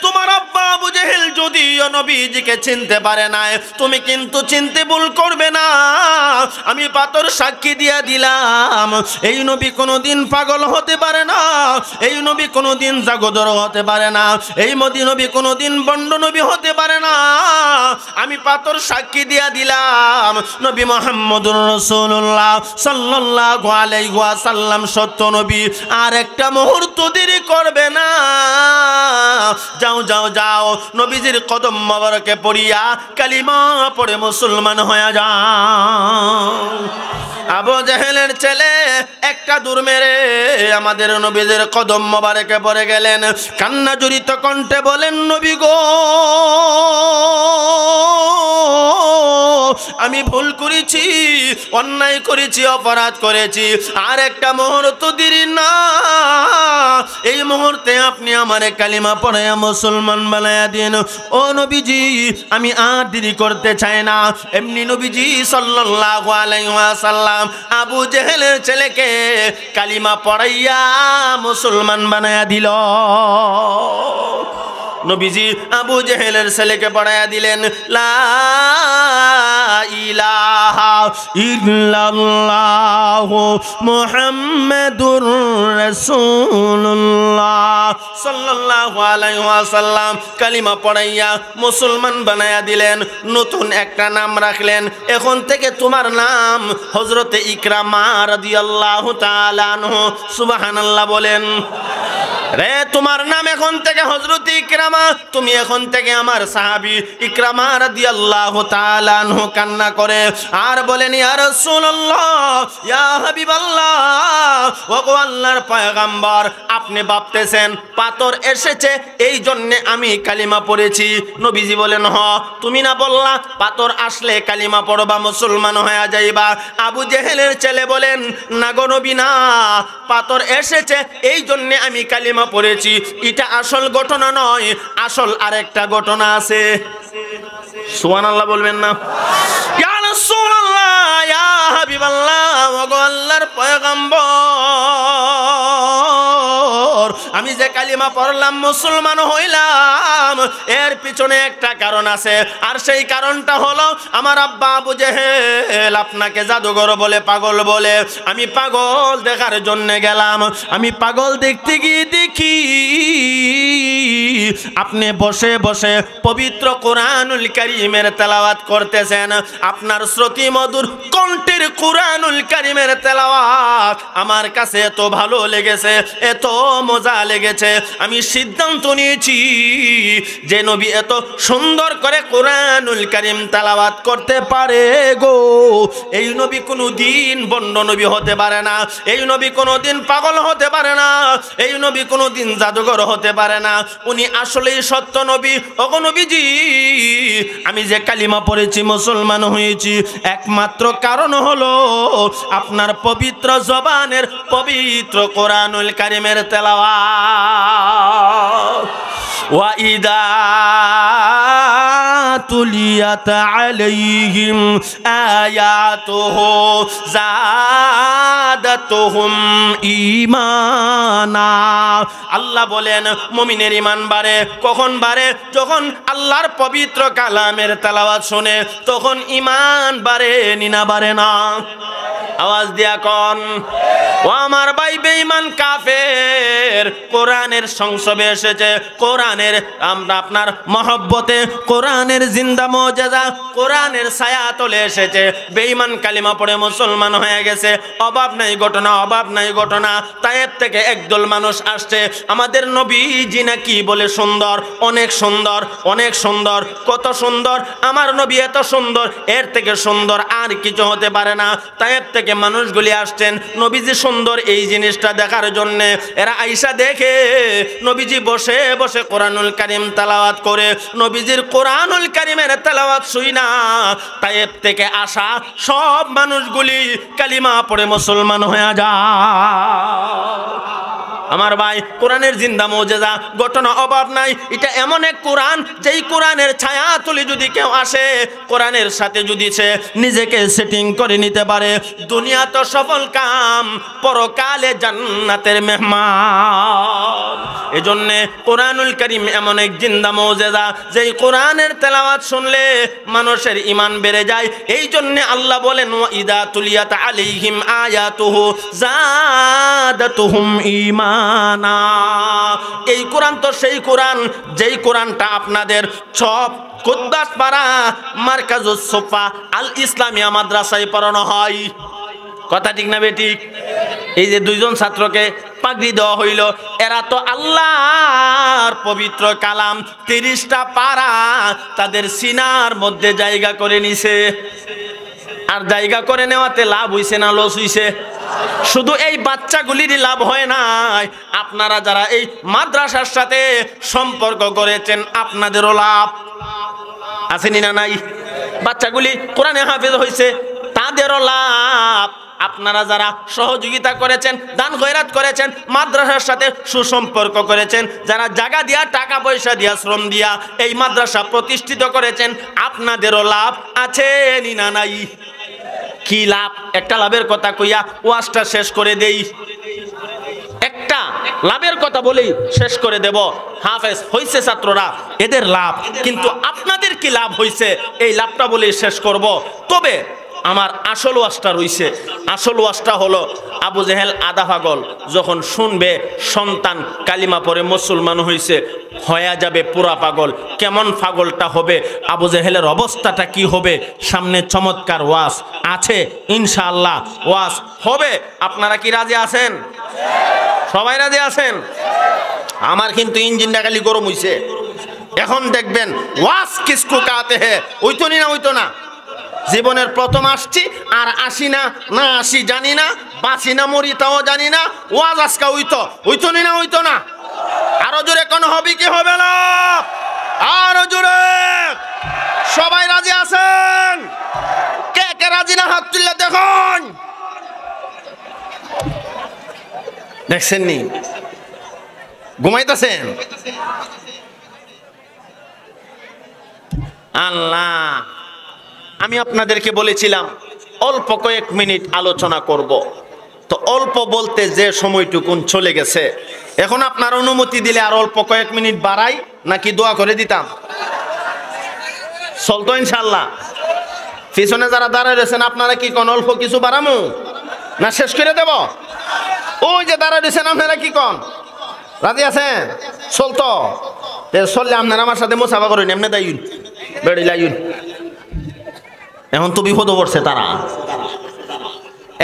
তোমার আব্বা আবু জাহেল যদিও নবীজিকে চিনতে পারে না, তুমি কিন্তু চিনতে ভুল করবে না। আমি পাথর সাক্ষী দিয়া দিলাম এই নবী কোনোদিন পাগল হতে পারে না, এই নবী কোনোদিন জাগদর হতে পারে না, এই নবী কোনোদিন বন্ড নবী হতে পারে না। আমি পাথর সাক্ষী দিয়া দিলাম নবী মুহাম্মদুর রাসূলুল্লাহ সাল্লাল্লাহু আলাইহি ওয়াসাল্লাম সত্য নবী। আর একটা মুহূর্ত দেরি করবে না, যাও যাও যাও নবীজির কদম মোবারকে পড়িয়া কালিমা পড়ে মুসলমান হয়ে যাও। আবু জাহেলের ছেলে একটা দূর মেরে আমাদের নবীজির কদম মোবারকে পড়ে গেলেন। কান্না জড়িত কণ্ঠে বলেন নবী গো, আমি ভুল করেছি, অন্যায় করেছি, অপরাধ করেছি, আর একটা মুহূর্ত দেরি না, এই মুহূর্তে আপনি আমারে কালিমা পড়ায়া মুসলমান বানায়া দিন। ও নবীজি, আমি আর দেরি করতে চাই না। এমনি নবীজি সাল্লাল্লাহু আলাইহি ওয়াসাল্লাম আবু জাহেলের ছেলেকে কালিমা পড়াইয়া মুসলমান বানায়া দিল। নবীজি আবু জাহেলের ছেলেকে পড়াইয়া দিলেন লা ইলাহা ইল্লাল্লাহু মুহাম্মাদুর রাসূলুল্লাহ সাল্লাল্লাহু আলাইহি ওয়াসাল্লাম কালিমা পড়াইয়া মুসলমান বানায়া দিলেন। নতুন একটা নাম রাখলেন, এখন থেকে তোমার নাম হযরতে ইকরামা রাদিয়াল্লাহু তাআলা আনহু। সুবহানাল্লাহ বলেন। রে তোমার নাম এখন থেকে হযরত ইকরামা, তুমি এখন থেকে আমার সাহাবী। ইকরামা রাদিয়াল্লাহু তাআলা আনহু কান্না করে আর বলেন, ইয়া রাসূলুল্লাহ, ইয়া হাবিবাল্লাহ, ওগো আল্লাহর পয়গম্বর, আপনি ভাবতেছেন পাথর এসেছে এই জন্য আমি কালিমা পড়েছি। নবীজি বলেন, হ, তুমি না বললা পাথর আসলে কালিমা পড়বা, মুসলমান হয়ে যাইবা? আবু জেহেলের ছেলে বলেন, না গো নবী না, পাথর এসেছে এই জন্য আমি কালিমা পড়েছি। এটা আসল ঘটনা নয়, আসল আরেকটা ঘটনা আছে। সুবহানাল্লাহ বলবেন না? ইয়া রাসূলুল্লাহ, ইয়া হাবিবাল্লাহ, ওগো আল্লাহর পয়গম্বর, আমি যে কালিমা পড়লাম, মুসলমান হইলাম, এর পিছনে একটা কারণ আছে। আর সেই কারণটা হলো আমার আব্বা আবু জেহেল আপনাকে জাদুঘর বলে, পাগল বলে। আমি পাগল দেখার জন্য গেলাম। আমি পাগল দেখতে গিয়ে দেখি আপনি বসে বসে পবিত্র কোরআনুল কারীমের তেলাওয়াত করতেছেন। আপনার শ্রুতি মধুর কণ্ঠের কোরআনুল কারীমের তেলাওয়াত আমার কাছে এত ভালো লেগেছে, এত মজা লেগেছে, আমি সিদ্ধান্ত নিয়েছি যে নবী এত সুন্দর করে কোরআনুল কারীম তেলাওয়াত করতে পারে গো, এই নবী কোনোদিন বন্ড নবী হতে পারে না, এই নবী কোনোদিন পাগল হতে পারে না, এই নবী কোনোদিন জাদুঘর হতে পারে না, উনি আসলেই সত্য নবী। ওগো নবীজি, আমি যে কালিমা পড়েছি, মুসলমান হয়েছি, একমাত্র কারণ হলো আপনার পবিত্র জবানের পবিত্র কোরআনুল কারীমের তেলাওয়াত। ওয়া ইদা তুলিয়াত আলাইহিম আয়াতুহু যাদাতুহুম ঈমানা। আল্লাহ বলেন, মুমিনের ঈমান বাড়ে। কখন বাড়ে? যখন আল্লাহর পবিত্র কালামের তেলাওয়াত শুনে, তখন ঈমান বাড়ে, না বাড়ে না? আওয়াজ দিয়া কোন? ও আমার ভাই বেঈমান কাফের, কোরআনের সংসবে এসেছে, কোরআনের আমরা আপনার মহব্বতে, কোরআনের জিন্দা মুজিজা, কোরআনের ছায়া তলে এসেছে। বেঈমান কালিমা পড়ে মুসলমান হয়ে গেছে। অভাব নাই ঘটনা, অভাব নাই ঘটনা। তায়েব থেকে একদল মানুষ আসছে, আমাদের নবীজি নাকি বলে সুন্দর, অনেক সুন্দর, অনেক সুন্দর, কত সুন্দর, আমার নবী এত সুন্দর, এর থেকে সুন্দর আর কিছু হতে পারে না। তায়েব থেকে মানুষগুলি আসছেন নবীজি সুন্দর এই জিনিসটা দেখার জন্য। এরা আইসা দেখে নবীজি বসে বসে কোরআনুল কারীম তেলাওয়াত করে। নবীজির কোরআনুল কারীমের তেলাওয়াত শুই না তায়েব থেকে আসা সব মানুষগুলি কালিমা পড়ে মুসলমান হয়ে যায়। আমার ভাই, কোরআনের জিন্দা মুজিজা ঘটনা অভাব নাই। এটা এমন এক কোরআন, যেই কোরআনের ছায়া তুলে যদি কেউ আসে, কোরআনের সাথে যদি সে নিজেকে সেটিং করে নিতে পারে, দুনিয়া তো সফল কাম, পরকালে জান্নাতের মেহমান। এজন্যে কোরআনুল কারীম এমন এক জিন্দা মুজিজা, যেই কোরআনের তেলাওয়াত শুনলে মানুষের ঈমান বেড়ে যায়। এই জন্য আল্লাহ বলেন, ওয়া ইদা তুলিয়াত আলাইহিম আয়াতুহু যাদাতুহুম ঈমানা। এই কোরআন তো সেই কোরআন, যেই কোরআনটা আপনাদের সব কুদ্দাসপাড়া মারকাজুস সুফা আল ইসলামিয়া মাদ্রাসায় পড়ানো হয়। কথা ঠিক না বেঠিক? এই যে দুইজন ছাত্রকে পাগড়ি দেওয়া হইল, এরা তো আল্লাহর পবিত্র কালাম 30টা পারা তাদের সিনার মধ্যে জায়গা করে নিছে। আর জায়গা করে নেওয়াতে লাভ হইছে না লস হইছে? শুধু এই বাচ্চাগুলিরই লাভ হয় নাই, আপনারা যারা এই মাদ্রাসার সাথে সম্পর্ক করেছেন আপনাদেরও লাভ আসেনি না নাই? বাচ্চাগুলি কোরআনে হাফেজ হয়েছে, তাদেরও লাভ। আপনারা যারা সহযোগিতা করেছেন, দান খয়রাত করেছেন, মাদ্রাসার সাথে সুসম্পর্ক করেছেন, যারা জায়গা দিয়া, টাকা পয়সা দিয়া, শ্রম দিয়া এই মাদ্রাসা প্রতিষ্ঠিত করেছেন, আপনাদেরও লাভ আছে না নাই? কি লাভ? একটা লাভের কথা কইয়া ওয়াজটা শেষ করে দেই। একটা লাভের কথা বলেই শেষ করে দেব। হাফেজ হইছে ছাত্ররা, এদের লাভ, কিন্তু আপনাদের কি লাভ হইছে এই লাভটা বলেই শেষ করব। তবে আমার আসল ওয়াজটা রইছে। আসল ওয়াজটা হলো আবু জেহেল আধা পাগল যখন শুনবে সন্তান কালিমা পড়ে মুসলমান হইছে, হয়ে যাবে পুরা পাগল। কেমন পাগলটা হবে, আবু জেহেলের অবস্থাটা কি হবে, সামনে চমৎকার ওয়াজ আছে ইনশাআল্লাহ, ওয়াজ হবে। আপনারা কি রাজি আছেন? সবাই রাজি আছেন? আমার কিন্তু ইঞ্জিনটা খালি গরম হইছে। এখন দেখবেন ওয়াজ কিসকু কাতে হে, ওইতো না ওইতো না। জীবনের প্রথম আসছি, আর আসি না না আসি জানি না, বাঁচি না মরি তাও জানি না। ওয়াজ আজকা ওইতো না ওইতো না। আরো জোরে কোন হবে কি হবে না? আরো জোরে। সবাই রাজি আছেন? কে কে রাজি না হাত তুললে দেখুন। দেখছেন নি ঘুমাইতেছেন? আল্লাহ, আমি আপনাদেরকে বলেছিলাম অল্প কয়েক মিনিট আলোচনা করব, তো অল্প বলতে যে সময়টুকুন চলে গেছে, এখন আপনার অনুমতি দিলে আর অল্প কয়েক মিনিট বাড়াই নাকি দোয়া করে দিতাম? চলতো ইনশাল্লাহ? পিছনে যারা দাঁড়ায় রয়েছেন আপনারা কি কোন অল্প কিছু বাড়ামু না শেষ করে দেব? ওই যে দাঁড়ায় রয়েছেন আপনারা কি কোন? রাজি আছেন? চলতো চললে আপনারা আমার সাথে মোসাফা করেন, এমনি দাইন বেড়ি লাইন। এখন তো বিপদ পড়ছে তারা,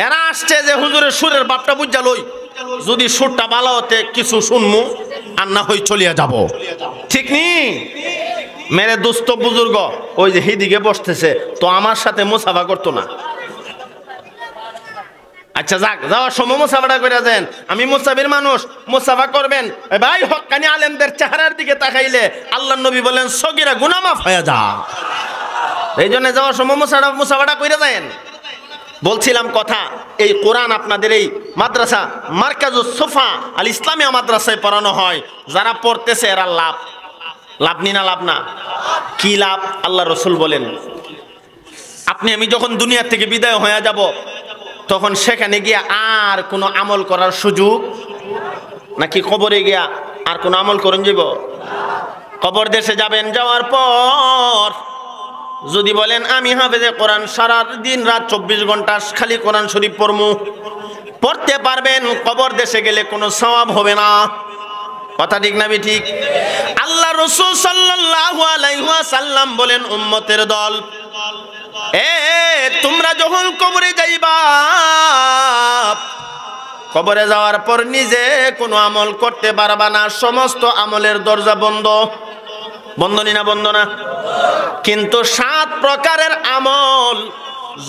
এরা আসছে যে হুজুরের সুরের বাপটা বুঝা লই, যদি সুরটা ভালো হতে কিছু শুনমু আর না হই চলিয়া যাব। ঠিক নি মেরে দুস্থ বুজুর্গ ওই যে হিদিকে বসতেছে, তো আমার সাথে মুসাফা করতো না। আচ্ছা যাক, যাওয়ার সময় মুসাফাটা করে দেন। আমি মুসাফির মানুষ, মুসাফা করবেন। ভাই হক্কানি আলেমদের চেহারার দিকে তাকাইলে আল্লাহর নবী বলেন সগীরা গুনাহ মাফ হয়ে যা। এই জন্য যাওয়ার সময় মুসাফাটা করে দেন। বলছিলাম কথা, এই কোরআন আপনাদের এই মাদ্রাসা মার্কাজুস সুফা আল ইসলামিয়া মাদ্রাসায় পড়ানো হয়। যারা পড়তেছে এরা লাভ নি না লাভ না? কি লাভ? আল্লাহ রসুল বলেন আপনি আমি যখন দুনিয়া থেকে বিদায় হয়ে যাব, তখন সেখানে গিয়া আর কোনো আমল করার সুযোগ নাকি কবরে গিয়া আর কোনো আমল করুন যাব? কবর দেশে যাবেন, যাওয়ার পর যদি বলেন আমি হাফেজে কোরআন, সারা দিন রাত 24 ঘন্টা খালি কোরআন শরীফ পড়তে পারবেন, কবর দেশে গেলে কোনো সওয়াব হবে না। কথা ঠিক না ঠিক? আল্লাহ রাসূল সাল্লাল্লাহু আলাইহি ওয়াসাল্লাম বলেন উম্মতের দল, তোমরা যখন কবরে যাইবা, কবরে যাওয়ার পর নিজে কোনো আমল করতে পারবা না, সমস্ত আমলের দরজা বন্ধ। বন্ধ না? কিন্তু 7 প্রকারের আমল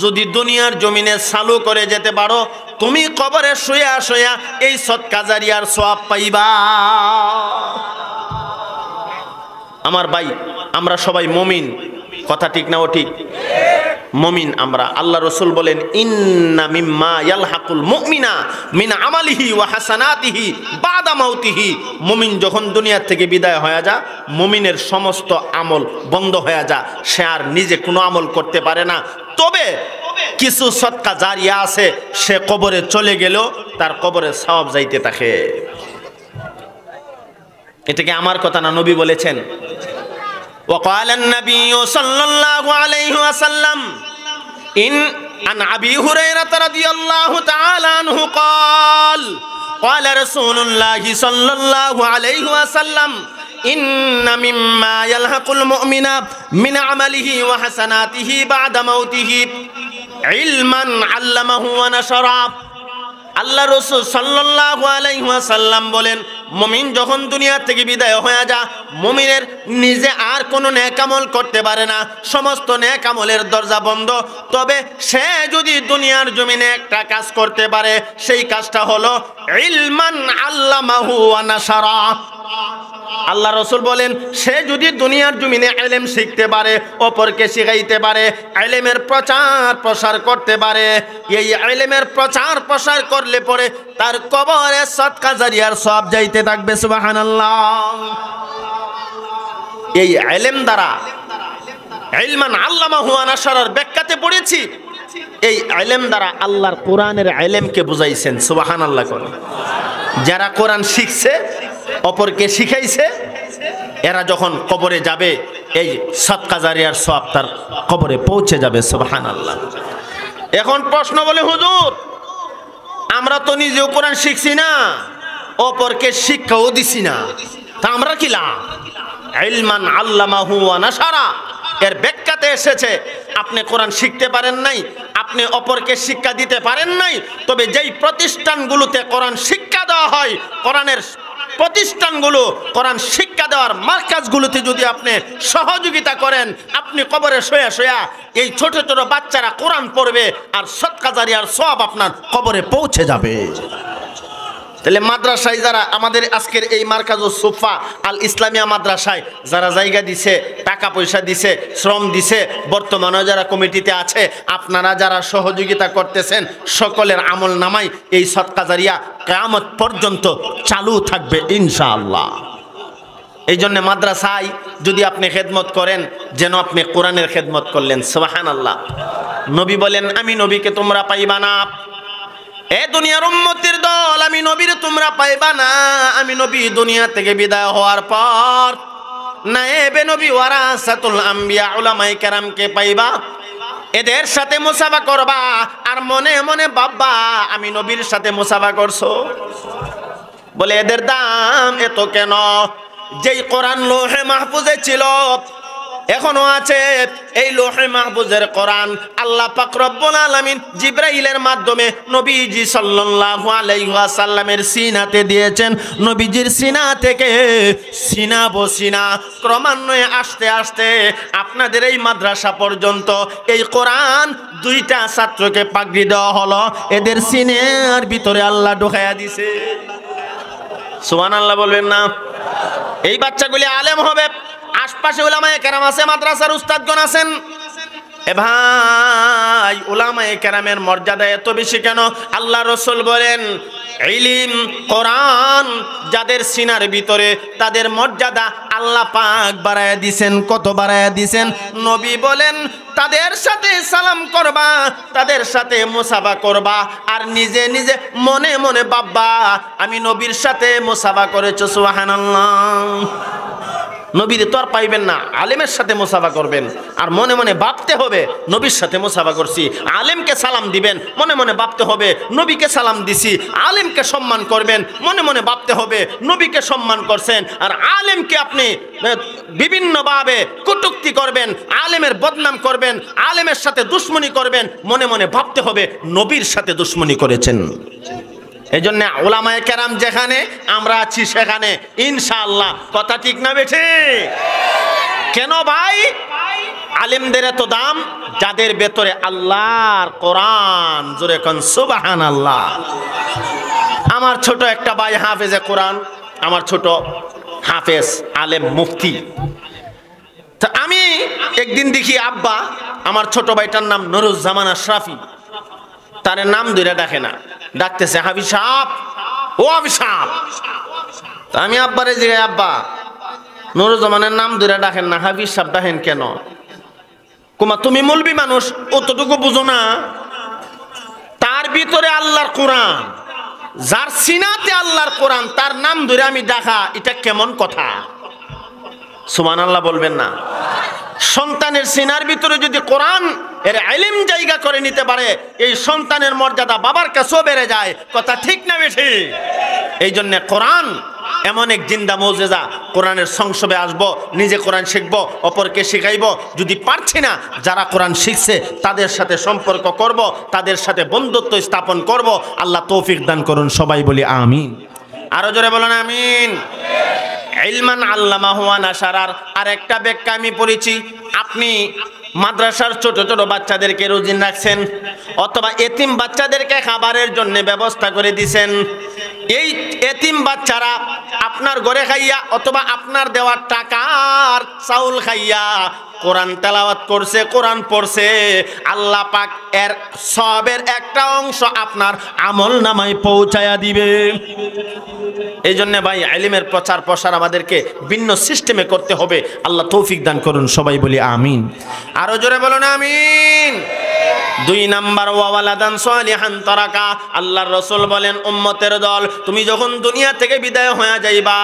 যদি দুনিয়ার জমিনে চালু করে যেতে পারো, তুমি কবরে শুয়া শুয়া এই সদকা জারিয়ার সওয়াব পাইবা। আমার ভাই, আমরা সবাই মুমিন, কথা ঠিক না ও ঠিক? মুমিন আমরা। আল্লাহ রাসূল বলেন ইন্না মিম্মা ইয়ালহাকুল মুমিনা মিন আমালিহি ওয়া হাসানাতিহি বাদা মাউতিহি। মুমিন যখন দুনিয়া থেকে বিদায় হয়ে যা, মুমিনের সমস্ত আমল বন্ধ হয়ে যা, সে আর নিজে কোনো আমল করতে পারে না। তবে কিছু সদকা জারিয়া আছে, সে কবরে চলে গেলেও তার কবরে সওয়াব যাইতে থাকে। এটাকে আমার কথা না, নবী বলেছেন। وقال النبي صلى الله عليه وسلم إن عن أبي هريرة رضي الله تعالى عنه قال قال رسول الله صلى الله عليه وسلم إن مما يلحق المؤمن من عمله وحسناته بعد موته علما علمه ونشره। আল্লাহ রাসূল সাল্লাল্লাহু আলাইহি ওয়াসাল্লাম বলেন, মুমিন যখন দুনিয়া থেকে বিদায় হয়ে যা, মুমিনের নিজে আর কোনো নেক আমল করতে পারে না, সমস্ত নেক আমলের দরজা বন্ধ। তবে সে যদি দুনিয়ার জমিনে একটা কাজ করতে পারে, সেই কাজটা হলো ইলমান আল্লামাহু ওয়া নাশারা। আল্লাহ রাসূল বলেন, সে যদি দুনিয়ার জমিনে ইলম শিখতে পারে, অপরকে শিখাইতে পারে, ইলমের প্রচার প্রসার করতে পারে, এই ইলমের প্রচার প্রসার করলে পরে তার কবরে সদকা জারিয়ার সওয়াব যাইতে থাকবে। সুবহানাল্লাহ। এই ইলম দ্বারা, ইলমান আল্লামাহু ওয়া নাশারার ব্যাখ্যাতে পড়েছি, এই ইলম দ্বারা আল্লাহর কোরআনের ইলমকে বুঝাইছেন। সুবহানাল্লাহ। যারা কোরআন শিখছে, অপরকে শিখাইছে, এরা যখন কবরে যাবে, এই সদকা জারিয়ার সওয়াব তার কবরে পৌঁছে যাবে। সুবহানাল্লাহ। এখন প্রশ্ন বলে, হুজুর আমরা তো নিজেও কোরআন শিখছি না, অপরকে শিক্ষাও দিছি না, তা আমরা কি লাভ? ইলমান আল্লামাহু ওয়া নাশারা, এর ব্যাখ্যাতে এসেছে আপনি কোরআন শিখতে পারেন নাই, আপনি অপরকে শিক্ষা দিতে পারেন নাই, তবে যেই প্রতিষ্ঠানগুলোতে কোরআন শিক্ষা দেওয়া হয়, কোরআনের প্রতিষ্ঠানগুলো, কোরআন শিক্ষা দেওয়ার মার্কাজগুলোতে যদি আপনি সহযোগিতা করেন, আপনি কবরে শোয়া শোয়া এই ছোট ছোট বাচ্চারা কোরআন পড়বে আর সদকা জারিয়ার সওয়াব আপনার কবরে পৌঁছে যাবে। তাহলে মাদ্রাসায় যারা আমাদের আজকের এই মার্কাজুস সুফা আল ইসলামিয়া মাদ্রাসায় যারা জায়গা দিছে, টাকা পয়সা দিছে, শ্রম দিছে, বর্তমানে যারা কমিটিতে আছে, আপনারা যারা সহযোগিতা করতেছেন, সকলের আমল নামাই এই সদকা জারিয়া কিয়ামত পর্যন্ত চালু থাকবে ইনশাআল্লাহ। এই জন্য মাদ্রাসায় যদি আপনি খেদমত করেন, যেন আপনি কোরআনের খেদমত করলেন। সুবহানাল্লাহ। নবী বলেন, আমি নবীকে তোমরা পাইবা না, এ দুনিয়ার উম্মতের দল, আমি নবীর তোমরা পাইবা না। আমি নবী দুনিয়া থেকে বিদায় হওয়ার পর নায়েবে নবী ওয়ারাসাতুল আম্বিয়া উলামায়ে কেরামকে পাইবা, এদের সাথে মুসাফা করবা আর মনে মনে ভাববা আমি নবীর সাথে মুসাফা করছো। বলে এদের দাম এত কেন? যেই কোরআন লৌহে মাহফুজে ছিল, এখনো আছে, এই লৌহে মাহফুজের কোরআন আল্লাহ পাক রব্বুল আলামিন জিবরাইলের মাধ্যমে নবীজি সাল্লাল্লাহু আলাইহি ওয়াসাল্লামের সিনাতে দিয়েছেন। নবীজির সিনা থেকে সিনা বসিনা ক্রমান্বয়ে আস্তে আস্তে আপনাদের এই মাদ্রাসা পর্যন্ত এই কোরআন দুইটা ছাত্রকে পাগড়ি দেওয়া হলো, এদের সিনার ভিতরে আল্লাহ ঢুকাইয়া দিছে। সুবহানাল্লাহ বলবেন না? এই বাচ্চাগুলি আলেম হবে, আশপাশে উলামায়ে কেরাম আছে, মাদ্রাসার উস্তাদগণ আছেন। এ ভাই, উলামায়ে কেরামের মর্যাদা এত বেশি কেন? আল্লাহ রাসূল বলেন, ইলম কোরআন যাদের সিনার ভিতরে, তাদের মর্যাদা আল্লাহ পাক বাড়ায়া দিবেন। কত বাড়ায়া দিবেন? নবী বলেন, তাদের সাথে সালাম করবা, তাদের সাথে মুসাফা করবা, আর নিজে নিজে মনে মনে ভাববা আমি নবীর সাথে মুসাফা করেছো। সুবহানাল্লাহ। নবীর তো আর পাইবেন না, আলেমের সাথে মুসাফা করবেন আর মনে মনে ভাবতে হবে নবীর সাথে মুসাফা করছি। আলেমকে সালাম দিবেন, মনে মনে ভাবতে হবে নবীকে সালাম দিছি। আলেমকে সম্মান করবেন, মনে মনে ভাবতে হবে নবীকে সম্মান করছেন। আর আলেমকে আপনি বিভিন্নভাবে কটূক্তি করবেন, আলেমের বদনাম করবেন, আলেমের সাথে দুশ্মনী করবেন, মনে মনে ভাবতে হবে নবীর সাথে দুশ্মনী করেছেন। এই জন্য উলামায়ে কেরাম যেখানে, আমরা আছি সেখানে ইনশাআল্লাহ। কথা ঠিক না বেঠে? কেন ভাই? আলেমদের এত দাম যাদের ভেতরে আল্লাহর কোরআন। জোরে কোন সুবহানাল্লাহ। আমার ছোট একটা ভাই হাফেজে কোরআন, আমার ছোট হাফেজ আলেম মুফতি। তা আমি একদিন দেখি আব্বা, আমার ছোট ভাইটার নাম নুরুজ্জামান আশরাফি, তার নাম ধরে ডাকে না, ডাকতেছে হাফিজ সাহেব, ও হাফিজ সাহেব। তা আমি আব্বারে জিজ্ঞাসা, আব্বা নুরুজ্জামানের নাম ধরে ডাকেন না, হাফিজ সাহেব ডাকেন কেন? কুমা তুমি মৌলবি মানুষ, অতটুকু বুঝো না? তার ভিতরে আল্লাহর কোরআন, যার সিনাতে আল্লাহর কোরআন, তার নাম ধরে আমি ডাকা, এটা কেমন কথা? সুবহানাল্লাহ বলবেন না? সন্তানের সিনার ভিতরে যদি কোরআন এর ইলম জায়গা করে নিতে পারে, এই সন্তানের মর্যাদা বাবার কাছেও বেড়ে যায়। কথা ঠিক না বেশি? এই জন্য কোরআন এমন এক জিন্দা মুজিজা। কোরআনের সংসবে আসবো, নিজে কোরআন শিখবো, অপরকে শিখাইবো। যদি পারছি না, যারা কোরআন শিখছে তাদের সাথে সম্পর্ক করব, তাদের সাথে বন্ধুত্ব স্থাপন করব। আল্লাহ তৌফিক দান করুন। সবাই বলি আমিন। আরো জোরে বলেন আমিন। ইলমান আল্লামাহু ওয়া নাশারার আরেকটা ব্যাখ্যা আমি পড়েছি। আপনি মাদ্রাসার ছোট ছোট বাচ্চাদেরকে রোজী রাখছেন, অথবা এতিম বাচ্চাদেরকে খাবারের জন্য ব্যবস্থা করে দিছেন। এই এতিম বাচ্চারা আপনার ঘরে খাইয়া অথবা আপনার দেওয়ার টাকার চাউল খাইয়া কোরআন তেলাওয়াত করছে, কোরআন পড়ছে, আল্লাহ পাক এর সওয়াবের একটা অংশ আপনার আমল নামায় পৌঁছায়া দিবে। এই জন্য ভাই, ইলমের প্রচার প্রসার আমাদেরকে ভিন্ন সিস্টেমে করতে হবে। আল্লাহ তৌফিক দান করুন। সবাই বলি আমিন। আরো জোরে বলুন আমিন। 2 নাম্বার, ওয়ালাদান সালিহান তারাকা। আল্লাহর রাসূল বলেন, উম্মতের দল, তুমি যখন দুনিয়া থেকে বিদায় হয়ে যাইবা,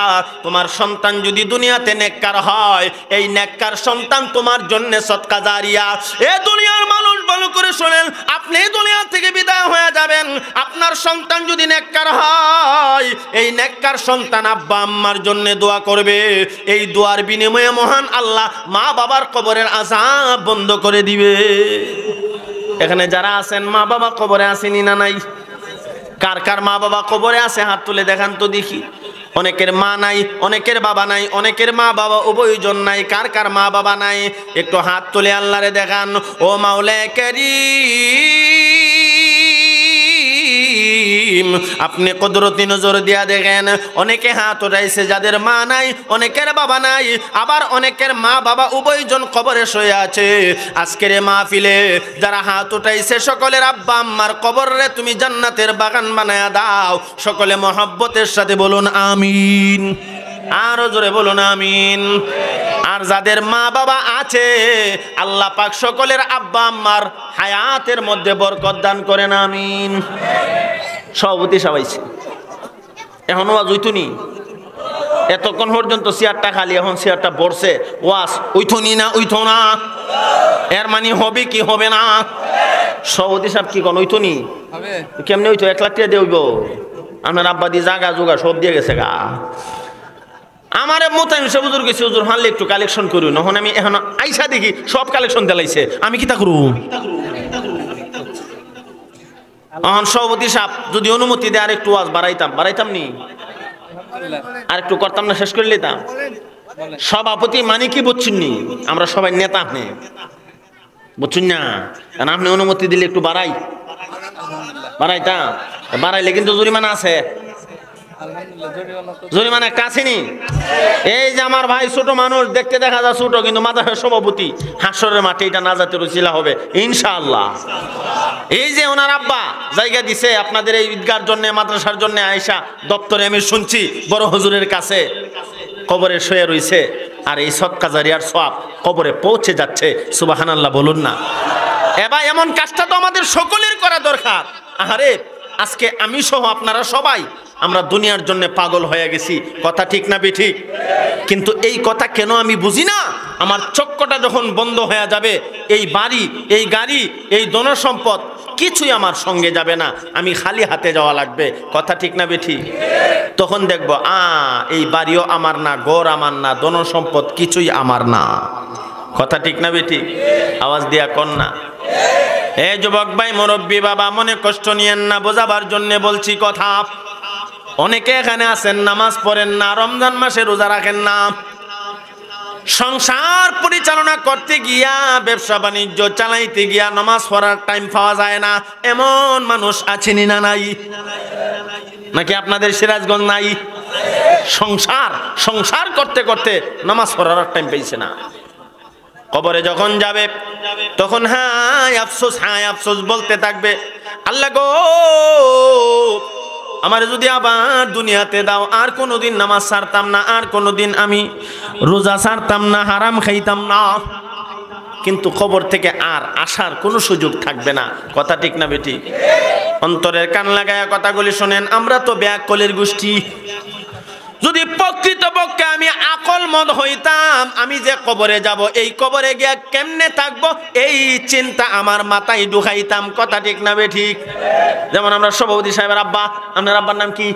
তোমার সন্তান যদি দুনিয়াতে নেককার হয়, এই নেককার সন্তান তোমার জন্য সদকা জারিয়া। এ দুনিয়ার মানুষ ভালো করে শোনেন, আপনি দুনিয়া থেকে বিদায় হয়ে যাবেন, আপনার সন্তান যদি নেককার হয়, এই নেককার সন্তান আব্বা আম্মার জন্য দোয়া করবে। এই দোয়ার বিনিময়ে মহান আল্লাহ মা বাবার কবরের আযাব বন্ধ করে দিবে। এখানে যারা আছেন মা বাবা কবরে আসেনি না নাই? কার কার মা বাবা কবরে আছে হাত তুলে দেখান তো দেখি। অনেকের মা নাই, অনেকের বাবা নাই, অনেকের মা বাবা উভয়জন নাই। কার কার মা বাবা নাই একটু হাত তুলে আল্লাহরে দেখান। ও মাওলা কারীম, আপনি কুদরতি নজর দিয়া দেখেন, অনেকে হাত উঠাইছে যাদের মা নাই, অনেকের বাবা নাই, আবার অনেকের মা বাবা উভয়জন কবরে শুয়ে আছে। আজকের মাহফিলে যারা হাত উঠাইছে সকলের আব্বা আম্মার কবরে তুমি জান্নাতের বাগান বানায়া দাও। সকলে মহব্বতের সাথে বলুন আমিন। আরো জোরে বলুন আমিন। আর যাদের মা বাবা আছে আল্লাহ পাক সকলের আব্বা আম্মার হায়াতের মধ্যে বরকত দান করেন আমিন। সভাপতি সবাইছে এখন ওয়াজ হইতুনি, এতক্ষণ পর্যন্ত চেয়ারটা খালি, এখন চেয়ারটা বসছে, ওয়াজ ওইথুনি না ওইথো না, এর মানে হবে কি হবে না? সভাপতি সাহেব কি কোন ওইথুনি কেমনি ওইতো 1 লাখ টাকা দিয়ে হইব? আপনার আব্বা দিয়ে জাগা জোগা সব দিয়ে গেছে গা। আমার মোতায়েন সে হুজুর গেছে, হুজুর হানলে একটু কালেকশন করুন। এখন আমি এখন আইসা দেখি সব কালেকশন দিলাইছে, আমি কি তা করু? এখন সভাপতি সাহেব যদি অনুমতি দেয় আর একটু ওয়াজ বাড়াইতাম নি, আর একটু করতাম না, শেষ করে নিতাম। সভাপতি মানে কি বুঝছেন নি? আমরা সবাই নেতা, আপনি বুঝছেন না? কারণ আপনি অনুমতি দিলে একটু বাড়াইতাম। বাড়াইলে কিন্তু জরিমানা আছে, জরিমানা একটা আসেনি। এই যে আমার ভাই ছোট মানুষ, দেখতে দেখা যায় ছোট, কিন্তু মাদ্রাসার সভাপতি, হাসরের মাঠে এটা নাজাতের উসিলা হবে ইনশাআল্লাহ। এই যে ওনার আব্বা জায়গা দিছে আপনাদের এই ঈদগার জন্য, মাদ্রাসার জন্য, আয়েশা দপ্তরে আমি শুনছি বড় হুজুরের কাছে কবরে শুয়ে রইছে, আর এই সদকা জারিয়ার সওয়াব কবরে পৌঁছে যাচ্ছে। সুবহানাল্লাহ বলুন না। এবার এমন কাজটা তো আমাদের সকলের করা দরকার। আরে আজকে আমি সহ আপনারা সবাই আমরা দুনিয়ার জন্য পাগল হয়ে গেছি, কথা ঠিক না বেঠিক? কিন্তু এই কথা কেন আমি বুঝি না? আমার চক্ষটা যখন বন্ধ হয়ে যাবে, এই বাড়ি, এই গাড়ি, এই ধনসম্পদ কিছুই আমার সঙ্গে যাবে না, আমি খালি হাতে যাওয়া লাগবে, কথা ঠিক না বেঠিক? তখন দেখবো এই বাড়িও আমার না, ঘর আমার না, ধনসম্পদ কিছুই আমার না, কথা ঠিক না বেঠিক? আওয়াজ দিয়া কন না। এ যুবক ভাই, মুরব্বী বাবা, মনে কষ্ট নিয়েন না, বোঝাবার জন্য বলছি কথা। অনেকে এখানে আছেন নামাজ পড়েন না, রমজান মাসে রোজা রাখেন না, সংসার পরিচালনা করতে গিয়া, ব্যবসা বাণিজ্য চালাইতে গিয়া নামাজ পড়ার টাইম পাওয়া যায় না, এমন মানুষ আছেনি না নাই? নাকি আপনাদের সিরাজগঞ্জ নাই? সংসার করতে করতে নামাজ পড়ার টাইম পেয়েছে না। কবরে যখন যাবে তখন হায় আফসোস বলতে থাকবে, আল্লাহ গো আমার যদি আবার দুনিয়াতে দাও, আর কোনোদিন নামাজ ছাড়তাম না, আর কোনোদিন আমি রোজা ছাড়তাম না, হারাম খাইতাম না। কিন্তু কবর থেকে আর আসার কোনো সুযোগ থাকবে না, কথা ঠিক না বেটি? অন্তরের কান লাগায়া কথাগুলি শোনেন। আমরা তো ব্যাককলের গোষ্ঠী। যদি প্রকৃতপক্ষে আমি আকলমন্দ হইতাম, আমি যে কবরে যাব, এই কবরে গিয়া কেমনে থাকবো, এই চিন্তা আমার মাথায় ঢুকাইতাম, কথা ঠিক না বেঠিক? যেমন আমরা সভাপতি সাহেবের আব্বা, আপনার আব্বার নাম কি?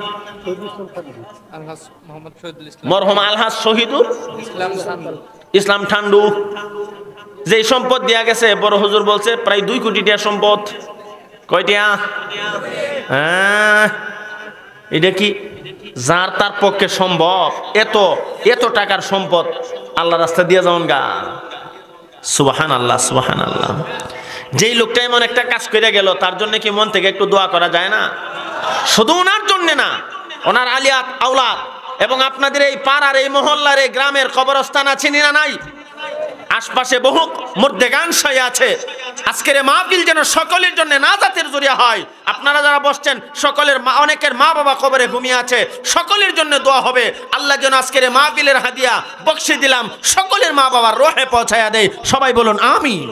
মরহুম আলহাজ শহীদুল ইসলাম ঠান্ডু। যে সম্পদ দেয়া গেছে, বড় হুজুর বলছে প্রায় 2 কোটি টাকা সম্পদ। কয়টা? এটা কি যার তার পক্ষে সম্ভব এত টাকার সম্পদ আল্লাহ রাস্তা দিয়ে যাওন গা? সুবহানাল্লাহ, সুবহানাল্লাহ। যেই লোকটা এমন একটা কাজ করে গেল, তার জন্য কি মন থেকে একটু দোয়া করা যায় না? শুধু ওনার জন্য না, ওনার আলিয়াত আওলাদ এবং আপনাদের এই পাড়ার, এই মহল্লার, এই গ্রামের কবরস্থান আছে না নাই? আশপাশে বহু মুর্দেগান শায়ী আছে। আজকের মাহফিল যেন সকলের জন্য নাজাতের জরিয়া হয়। আপনারা যারা বসছেন সকলের অনেকের মা বাবা কবরে ঘুমিয়ে আছে, সকলের জন্য দোয়া হবে আল্লাহ যেন আজকের মাহফিলের হাদিয়া বকশি দিলাম সকলের মা বাবার রোহে পৌঁছায়া দেয়। সবাই বলুন আমিন।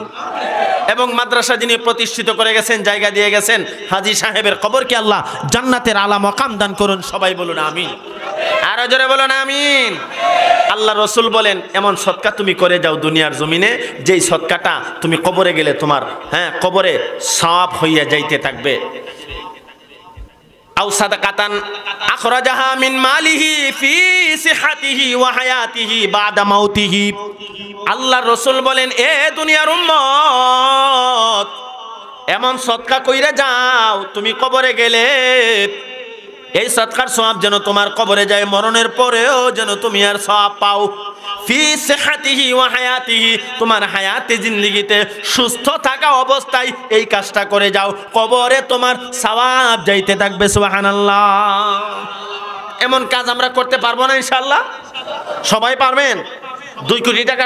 এবং মাদ্রাসা যিনি প্রতিষ্ঠিত করে গেছেন, জায়গা দিয়ে গেছেন, হাজী সাহেবের কবরকে আল্লাহ জান্নাতের আলা মাকাম দান করুন, সবাই বলুন আমিন। আরো জোরে বলুন আমিন। আল্লাহ রসুল বলেন এমন সদকা তুমি করে যাও দুনিয়ার জমিনে, যেই সদকাটা তুমি কবরে গেলে তোমার কবরে সওয়াব হইয়া যাইতে থাকবে। আও সাদাকাতান আখরাজাহা মিন মালিহি ফি সিহাতিহি ওয়া হায়াতিহি বাদা মাউতিহি। আল্লাহ রসুল বলেন এ দুনিয়ার উম্মত, এমন সদকা কইরা যাও তুমি কবরে গেলে, এই সদকার সওয়াব যেন তোমার কবরে যায়, মরণের পরেও যেন তুমি আর সওয়াব পাও। ফি সিহাতিহি ওয়া হায়াতিহি, তোমার হায়াতে জিন্দেগিতে সুস্থ থাকা অবস্থায় এই কাজটা করে যাও, কবরে তোমার সওয়াব যাইতে থাকবে। সুবহানাল্লাহ। এমন কাজ আমরা করতে পারবো না ইনশাআল্লাহ? সবাই পারবেন? 2 কোটি টাকা